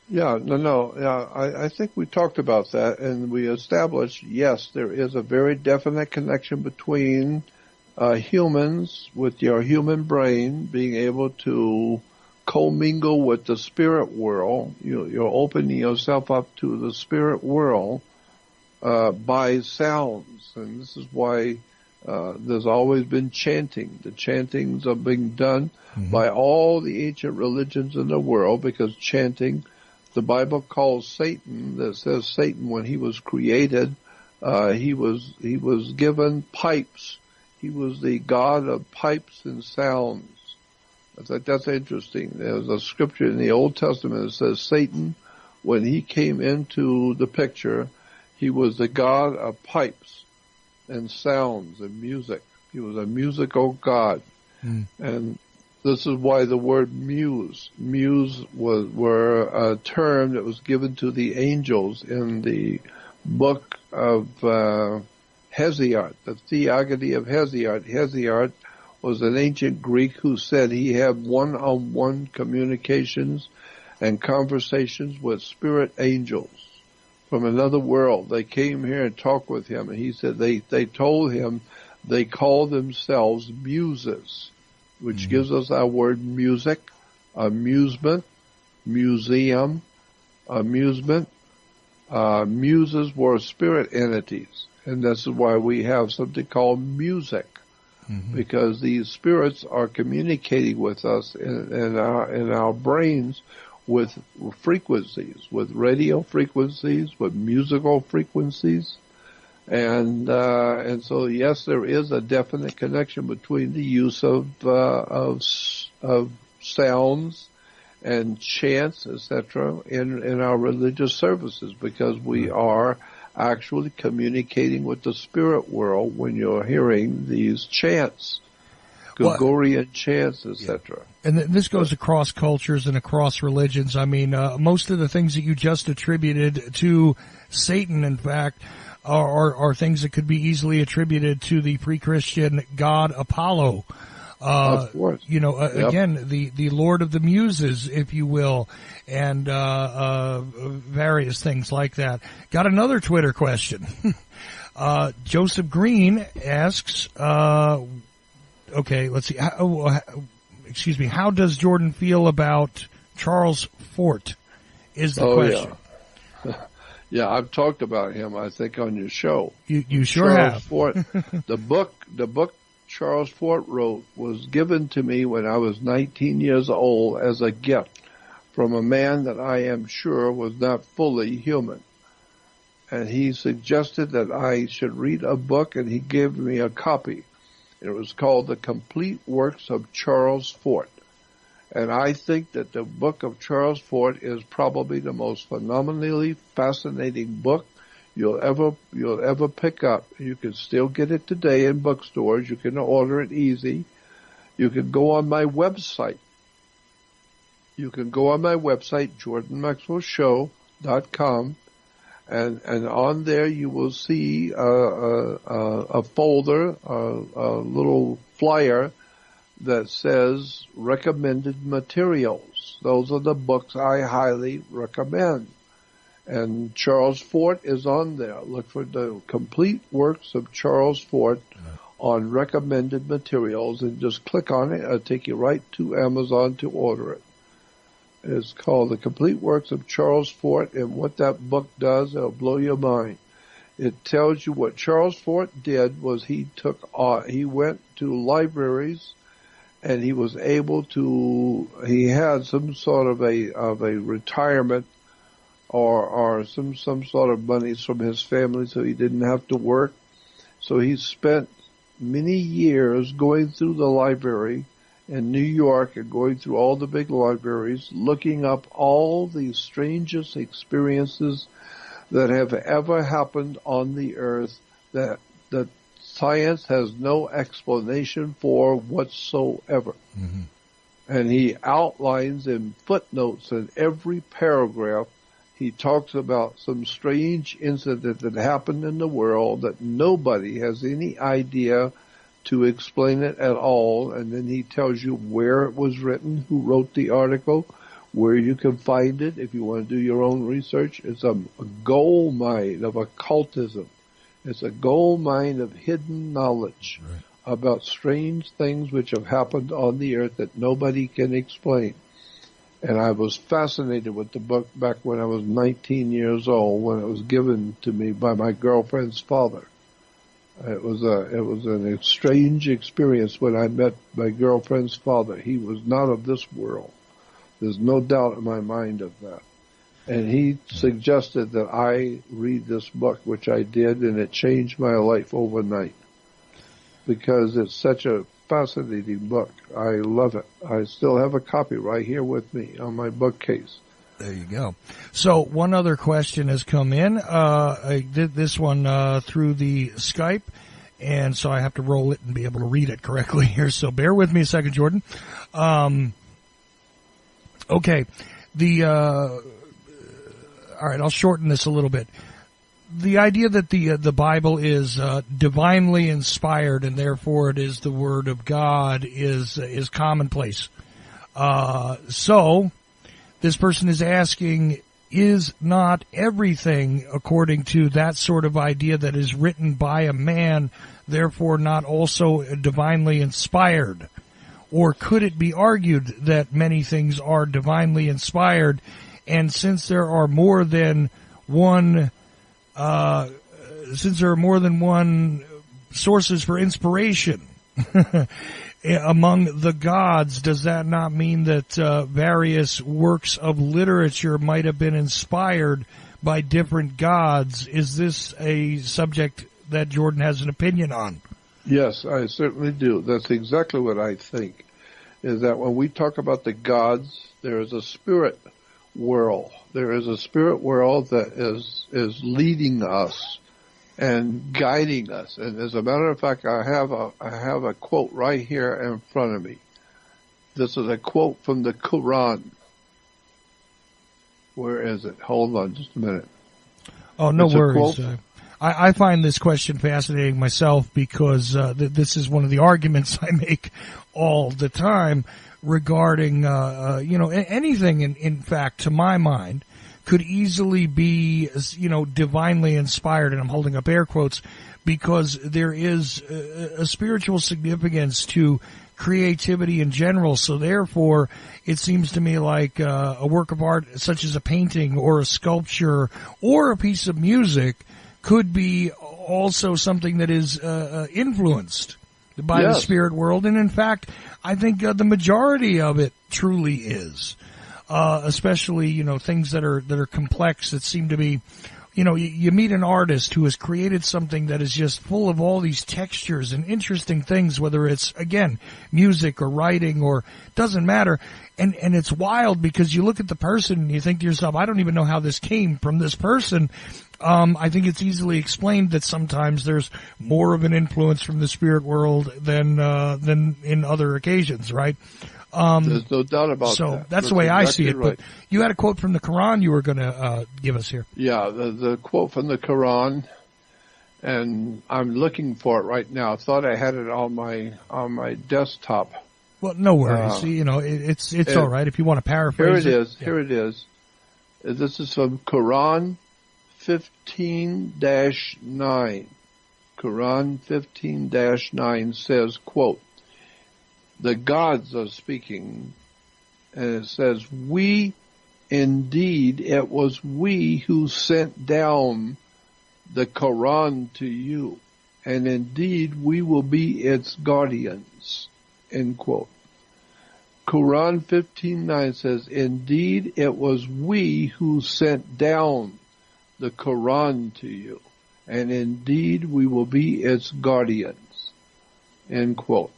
Yeah, no. Yeah, I think we talked about that, and we established, yes, there is a very definite connection between humans with your human brain being able to commingle with the spirit world. You're opening yourself up to the spirit world by sounds, and this is why there's always been chanting. The chantings are being done by all the ancient religions in the world because chanting, the Bible calls Satan, that says Satan when he was created, he was given pipes. He was the god of pipes and sounds. That's interesting. There's a scripture in the Old Testament that says Satan, when he came into the picture, he was the god of pipes and sounds and music. He was a musical god. And this is why the word muse were a term that was given to the angels in the book of Hesiod, the Theology of Hesiod. Hesiod was an ancient Greek who said he had one-on-one communications and conversations with spirit angels from another world. They came here and talked with him, and he said they told him they called themselves muses, which gives us our word music, amusement, museum, amusement. Muses were spirit entities, and this is why we have something called music, because these spirits are communicating with us in our brains with frequencies, with radio frequencies, with musical frequencies, and so yes, there is a definite connection between the use of sounds and chants, etc., in our religious services, because we are actually communicating with the spirit world when you're hearing these chants, Gregorian chants, etc. And this goes across cultures and across religions. I mean, most of the things that you just attributed to Satan, in fact, are things that could be easily attributed to the pre-Christian god Apollo. Of course. Again, the Lord of the Muses, if you will, and various things like that. Got another Twitter question. Joseph Green asks, okay, let's see. How does Jordan feel about Charles Fort? Is the question. Yeah. Yeah, I've talked about him, I think, on your show. You sure Charles have. Fort, the book Charles Fort wrote was given to me when I was 19 years old as a gift from a man that I am sure was not fully human. And he suggested that I should read a book, and he gave me a copy. It was called The Complete Works of Charles Fort. And I think that the book of Charles Fort is probably the most phenomenally fascinating book you'll ever pick up. You can still get it today in bookstores. You can order it easy. You can go on my website. JordanMaxwellShow.com, and on there you will see a folder, a little flyer that says recommended materials. Those are the books I highly recommend. And Charles Fort is on there. Look for the Complete Works of Charles Fort on recommended materials, and just click on it. It'll take you right to Amazon to order it. It's called The Complete Works of Charles Fort, and what that book does, it'll blow your mind. It tells you what Charles Fort did was he went to libraries, and he was able to, he had some sort of a retirement or some sort of monies from his family, so he didn't have to work. So he spent many years going through the library in New York and going through all the big libraries, looking up all the strangest experiences that have ever happened on the earth that science has no explanation for whatsoever. Mm-hmm. And he outlines in footnotes in every paragraph. He talks about some strange incident that happened in the world that nobody has any idea to explain it at all. And then he tells you where it was written, who wrote the article, where you can find it if you want to do your own research. It's a gold mine of occultism. It's a gold mine of hidden knowledge about strange things which have happened on the earth that nobody can explain. And I was fascinated with the book back when I was 19 years old, when it was given to me by my girlfriend's father. It was a strange experience when I met my girlfriend's father. He was not of this world. There's no doubt in my mind of that. And he suggested that I read this book, which I did, and it changed my life overnight because it's such a fascinating book. I love it. I still have a copy right here with me on my bookcase. There you go. So one other question has come in. I did this one through the Skype, and so I have to roll it and be able to read it correctly here. So bear with me a second, Jordan. Okay. All right, I'll shorten this a little bit. The idea that the Bible is divinely inspired and therefore it is the Word of God is commonplace. So this person is asking, is not everything according to that sort of idea that is written by a man, therefore not also divinely inspired? Or could it be argued that many things are divinely inspired, and since there are more than one sources for inspiration among the gods, does that not mean that various works of literature might have been inspired by different gods? Is this a subject that Jordan has an opinion on? Yes, I certainly do. That's exactly what I think. is that when we talk about the gods, there is a spirit world. There is a spirit world that is leading us and guiding us. And as a matter of fact, I have a quote right here in front of me. This is a quote from the Quran. Where is it? Hold on just a minute. Oh, no worries. I find this question fascinating myself because this is one of the arguments I make all the time regarding, anything, in fact, to my mind, could easily be, divinely inspired, and I'm holding up air quotes, because there is a spiritual significance to creativity in general. So therefore, it seems to me like a work of art such as a painting or a sculpture or a piece of music could be also something that is influenced by the spirit world. And in fact, I think the majority of it truly is, especially, things that are complex, that seem to be, you meet an artist who has created something that is just full of all these textures and interesting things, whether it's, again, music or writing or doesn't matter. And it's wild because you look at the person and you think to yourself, I don't even know how this came from this person. I think it's easily explained that sometimes there's more of an influence from the spirit world than in other occasions, right? There's no doubt about that. So that's the way I see it. Right. But you had a quote from the Quran you were going to give us here. Yeah, the quote from the Quran, and I'm looking for it right now. I thought I had it on my desktop. Well, no worries. It's all right if you want to paraphrase. Here it is. Yeah. Here it is. This is from Quran 15-9. Quran 15-9 says, quote, the gods are speaking, and it says, we, indeed, it was we who sent down the Quran to you, and indeed we will be its guardians, end quote. Quran 15:9 says, indeed it was we who sent down the Quran to you, and indeed we will be its guardians, end quote.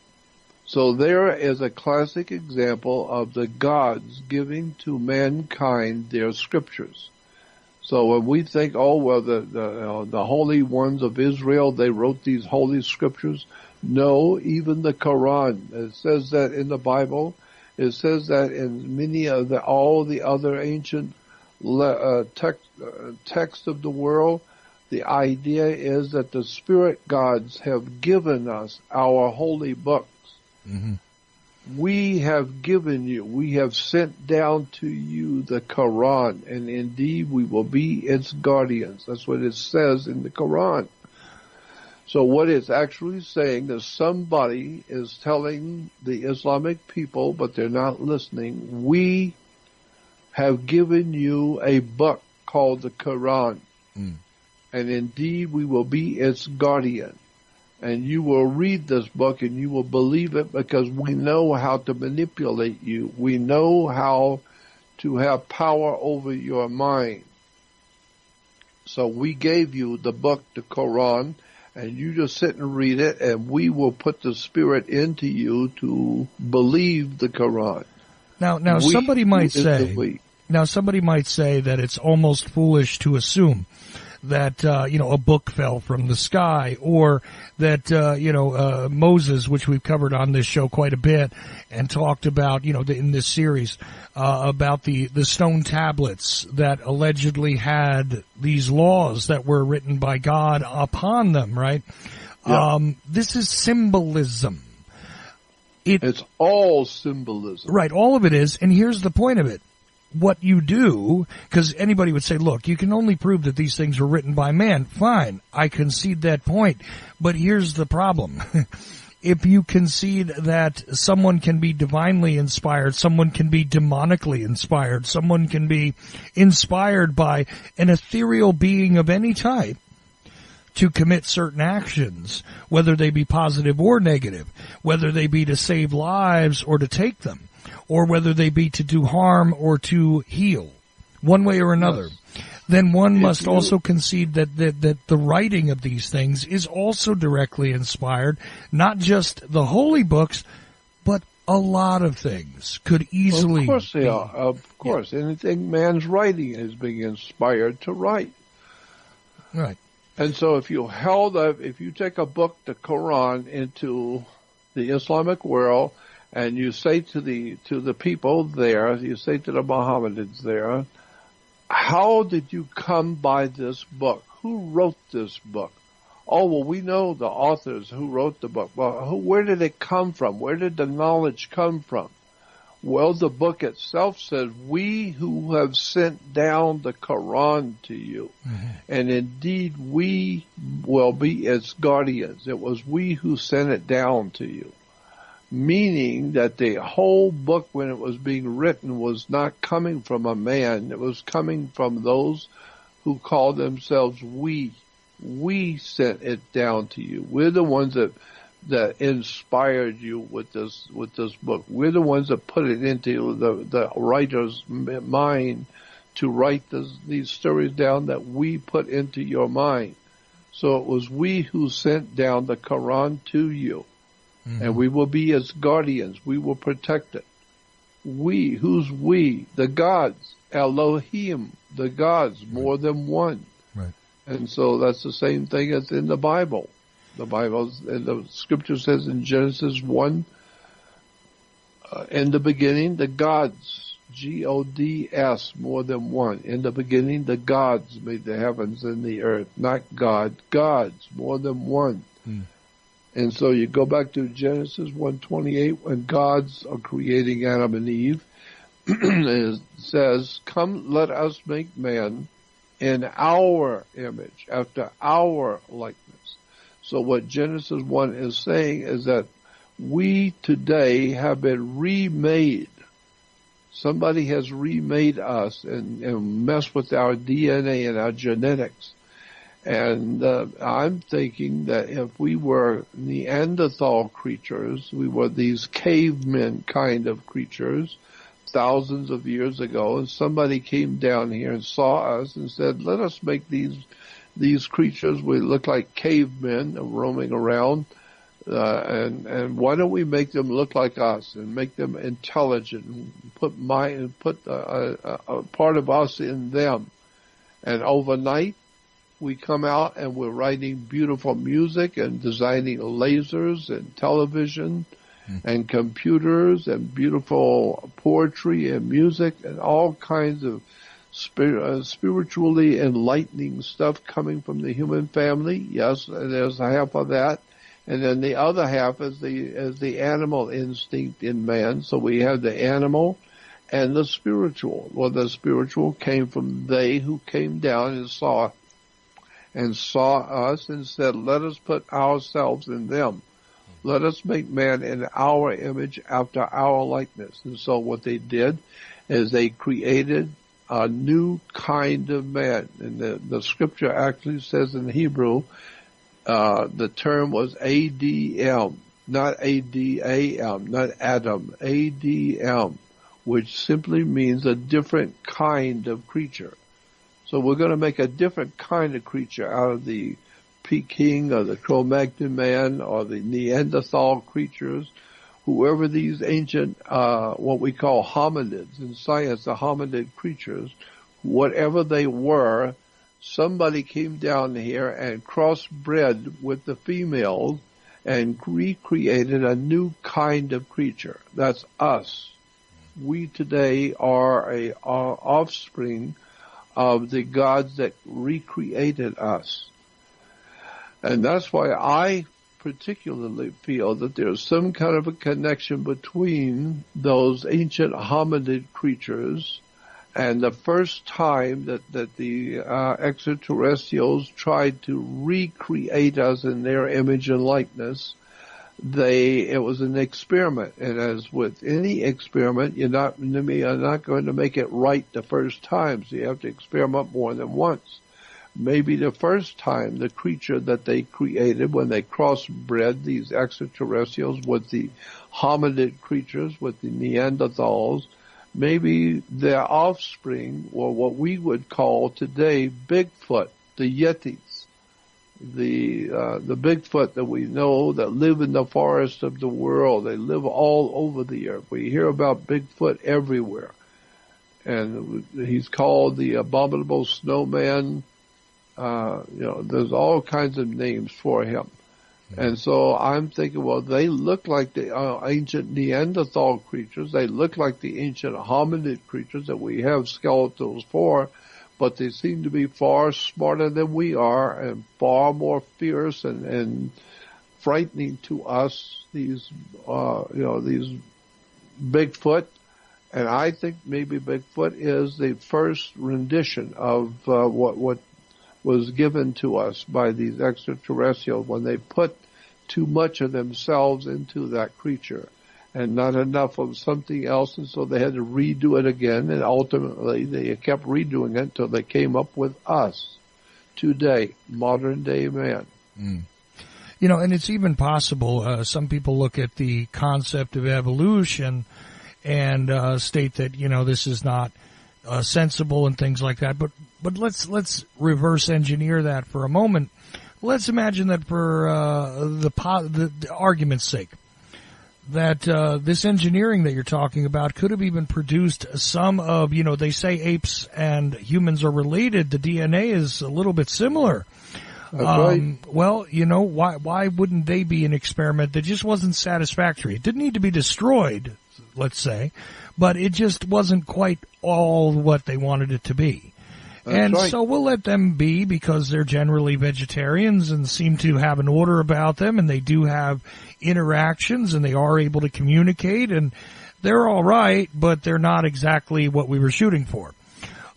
So there is a classic example of the gods giving to mankind their scriptures. So when we think, the holy ones of Israel, they wrote these holy scriptures. No, even the Quran. It says that in the Bible. It says that in many of all the other ancient texts of the world. The idea is that the spirit gods have given us our holy books. Mm-hmm. We have sent down to you the Quran, and indeed we will be its guardians. That's what it says in the Quran. So what it's actually saying is somebody is telling the Islamic people, but they're not listening, we have given you a book called the Quran, and indeed we will be its guardian. And you will read this book and you will believe it because we know how to manipulate you. We know how to have power over your mind. So we gave you the book, the Quran, and you just sit and read it, and we will put the spirit into you to believe the Quran. Now somebody might say that it's almost foolish to assume that, a book fell from the sky, or that, Moses, which we've covered on this show quite a bit and talked about, in this series, about the stone tablets that allegedly had these laws that were written by God upon them, right? Yeah. This is symbolism. It's all symbolism. Right, all of it is, and here's the point of it. What you do, because anybody would say, look, you can only prove that these things were written by man. Fine, I concede that point. But here's the problem. If you concede that someone can be divinely inspired, someone can be demonically inspired, someone can be inspired by an ethereal being of any type to commit certain actions, whether they be positive or negative, whether they be to save lives or to take them, or whether they be to do harm or to heal, one way or another, then one must also concede that the writing of these things is also directly inspired, not just the holy books, but a lot of things could easily. Of course they are. Of course, anything man's writing is being inspired to write. Right. And so, if you take a book, the Quran, into the Islamic world, and you say to the people there, you say to the Mohammedans there, how did you come by this book? Who wrote this book? Oh, well, we know the authors who wrote the book. Well, where did it come from? Where did the knowledge come from? Well, the book itself says, we who have sent down the Quran to you. Mm-hmm. And indeed, we will be its guardians. It was we who sent it down to you. Meaning that the whole book, when it was being written, was not coming from a man. It was coming from those who called themselves we. We sent it down to you. We're the ones that inspired you with this book. We're the ones that put it into the writer's mind to write these stories down that we put into your mind. So it was we who sent down the Quran to you. Mm-hmm. And we will be its guardians. We will protect it. We, who's we? The gods. Elohim, the gods, more than one. Right. And so that's the same thing as in the Bible. The Bible, and the scripture says in Genesis 1, in the beginning, the gods, G-O-D-S, more than one. In the beginning, the gods made the heavens and the earth, not God, gods, more than one. Hmm. And so you go back to Genesis 1:28, when gods are creating Adam and Eve, it says, come, let us make man in our image, after our likeness. So what Genesis 1 is saying is that we today have been remade. Somebody has remade us and messed with our DNA and our genetics. And I'm thinking that if we were Neanderthal creatures, we were these cavemen kind of creatures thousands of years ago, and somebody came down here and saw us and said, let us make these creatures, we look like cavemen roaming around, and why don't we make them look like us and make them intelligent and put a part of us in them. And overnight, we come out and we're writing beautiful music and designing lasers and television and computers and beautiful poetry and music and all kinds of spiritually enlightening stuff coming from the human family. Yes, there's half of that. And then the other half is the animal instinct in man. So we have the animal and the spiritual. Well, the spiritual came from they who came down and saw us and said, let us put ourselves in them. Let us make man in our image after our likeness. And so what they did is they created a new kind of man. And the scripture actually says in Hebrew, the term was ADM, not ADAM, not Adam, ADM, which simply means a different kind of creature. So we're going to make a different kind of creature out of the Peking or the Cro-Magnon man or the Neanderthal creatures, whoever these ancient, what we call hominids in science, the hominid creatures, whatever they were, somebody came down here and crossbred with the females and recreated a new kind of creature. That's us. We today are a offspring of the gods that recreated us. And that's why I particularly feel that there's some kind of a connection between those ancient hominid creatures and the first time that the extraterrestrials tried to recreate us in their image and likeness. It was an experiment, and as with any experiment, you're not going to make it right the first time, so you have to experiment more than once. Maybe the first time the creature that they created when they crossbred these extraterrestrials with the hominid creatures, with the Neanderthals, maybe their offspring were what we would call today Bigfoot, the Yetis. the Bigfoot that we know that live in the forest of the world. They live all over the earth. We hear about Bigfoot everywhere. And he's called the abominable snowman. There's all kinds of names for him. And so I'm thinking, well, they look like the ancient Neanderthal creatures. They look like the ancient hominid creatures that we have skeletals for, but they seem to be far smarter than we are and far more fierce and frightening to us, these Bigfoot. And I think maybe Bigfoot is the first rendition of what was given to us by these extraterrestrials when they put too much of themselves into that creature and not enough of something else, and so they had to redo it again, and ultimately they kept redoing it until they came up with us today, modern day man. Mm. And it's even possible, some people look at the concept of evolution and state that, this is not sensible and things like that, but let's reverse engineer that for a moment. Let's imagine that for the argument's sake, that this engineering that you're talking about could have even produced some of, they say apes and humans are related. The DNA is a little bit similar. That's right. Well, why wouldn't they be an experiment that just wasn't satisfactory? It didn't need to be destroyed, let's say, but it just wasn't quite all what they wanted it to be. That's right. So we'll let them be because they're generally vegetarians and seem to have an order about them, and they do have interactions and they are able to communicate, and they're all right, but they're not exactly what we were shooting for.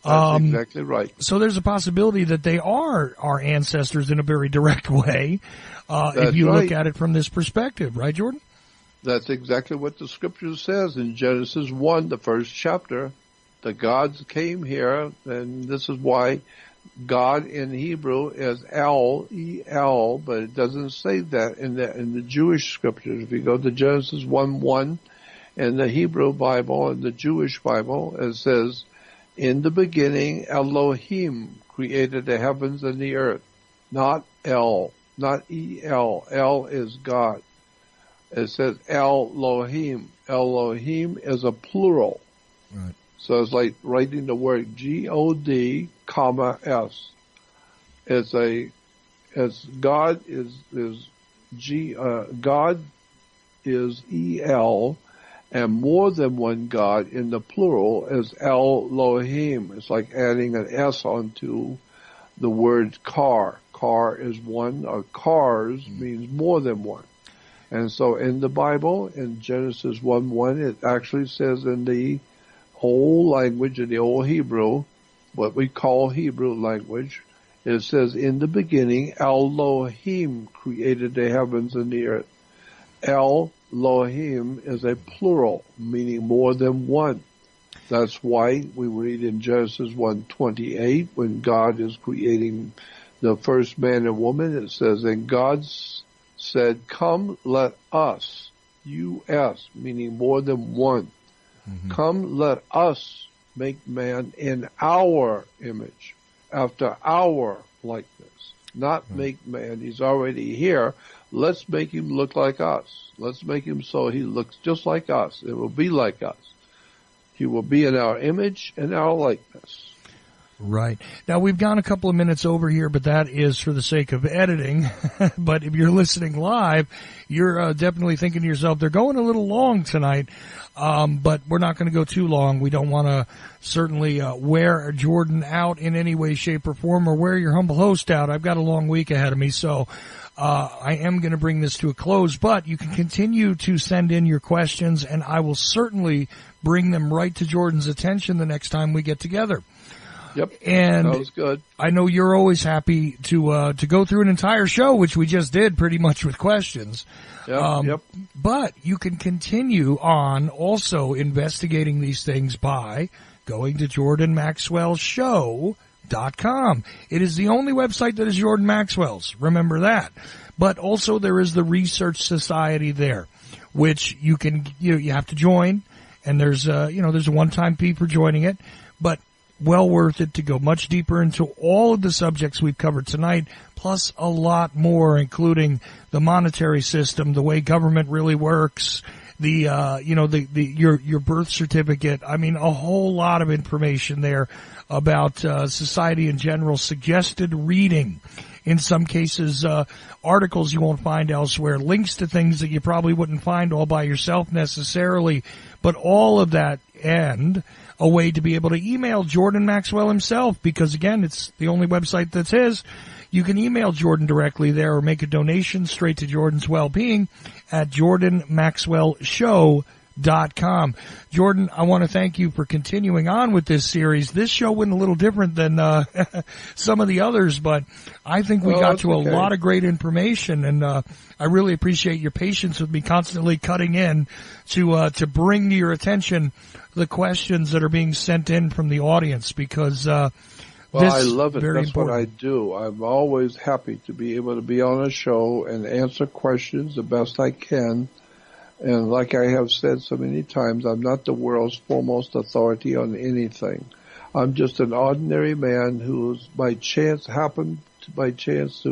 That's exactly right. So there's a possibility that they are our ancestors in a very direct way, if you look at it from this perspective, right, Jordan? That's exactly what the scripture says in Genesis 1, the first chapter. The gods came here, and this is why God in Hebrew is El, but it doesn't say that in the Jewish scriptures. If you go to Genesis 1:1 in the Hebrew Bible and the Jewish Bible, it says, "In the beginning, Elohim created the heavens and the earth." Not El, not El. El is God. It says Elohim. Elohim is a plural. Right. So it's like writing the word God, comma S. God is El, and more than one God in the plural is Elohim. It's like adding an S onto the word car. Car is one, or cars means more than one. And so in the Bible, in Genesis 1:1, it actually says in the whole language, in the old Hebrew, what we call Hebrew language, it says, in the beginning, Elohim created the heavens and the earth. Elohim is a plural, meaning more than one. That's why we read in Genesis 1:28, when God is creating the first man and woman, it says, and God said, come, let us, U-S, meaning more than one. Mm-hmm. Come, let us make man in our image, after our likeness. Not make man, he's already here. Let's make him look like us. Let's make him so he looks just like us. It will be like us. He will be in our image and our likeness. Right. Now, we've gone a couple of minutes over here, but that is for the sake of editing. But if you're listening live, you're definitely thinking to yourself, they're going a little long tonight. But we're not going to go too long. We don't want to certainly wear Jordan out in any way, shape, or form, or wear your humble host out. I've got a long week ahead of me, so I am going to bring this to a close. But you can continue to send in your questions, and I will certainly bring them right to Jordan's attention the next time we get together. Yep. And that was good. I know you're always happy to go through an entire show, which we just did pretty much with questions. Yep. But you can continue on also investigating these things by going to JordanMaxwellShow.com. It is the only website that is Jordan Maxwell's. Remember that. But also there is the Research Society there, which you can, you have to join. And there's a one-time fee for joining it, but well worth it to go much deeper into all of the subjects we've covered tonight, plus a lot more, including the monetary system, the way government really works, your birth certificate. I mean, a whole lot of information there about society in general, suggested reading. In some cases, articles you won't find elsewhere, links to things that you probably wouldn't find all by yourself necessarily, but all of that, and a way to be able to email Jordan Maxwell himself, because again, it's the only website that's his. You can email Jordan directly there or make a donation straight to Jordan's well-being at jordanmaxwellshow.com. Jordan, I want to thank you for continuing on with this series. This show went a little different than some of the others, but I think we got to a lot of great information, and I really appreciate your patience with me constantly cutting in to bring to your attention the questions that are being sent in from the audience, because I love it. That's what I do. I'm always happy to be able to be on a show and answer questions the best I can. And like I have said so many times, I'm not the world's foremost authority on anything. I'm just an ordinary man who's happened to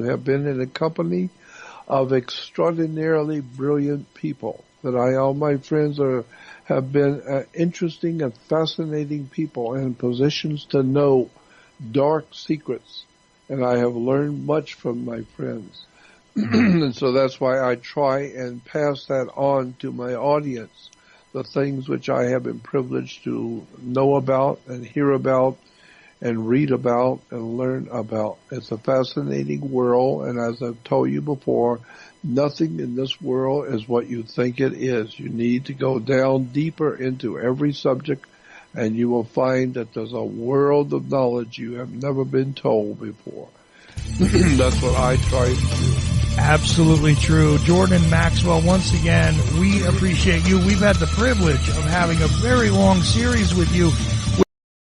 have been in a company of extraordinarily brilliant people. That all my friends have been interesting and fascinating people in positions to know dark secrets, and I have learned much from my friends. And so that's why I try and pass that on to my audience, the things which I have been privileged to know about and hear about and read about and learn about. It's a fascinating world, and as I've told you before, nothing in this world is what you think it is. You need to go down deeper into every subject, and you will find that there's a world of knowledge you have never been told before. That's what I try to do. Absolutely true. Jordan Maxwell, once again, we appreciate you. We've had the privilege of having a very long series with you,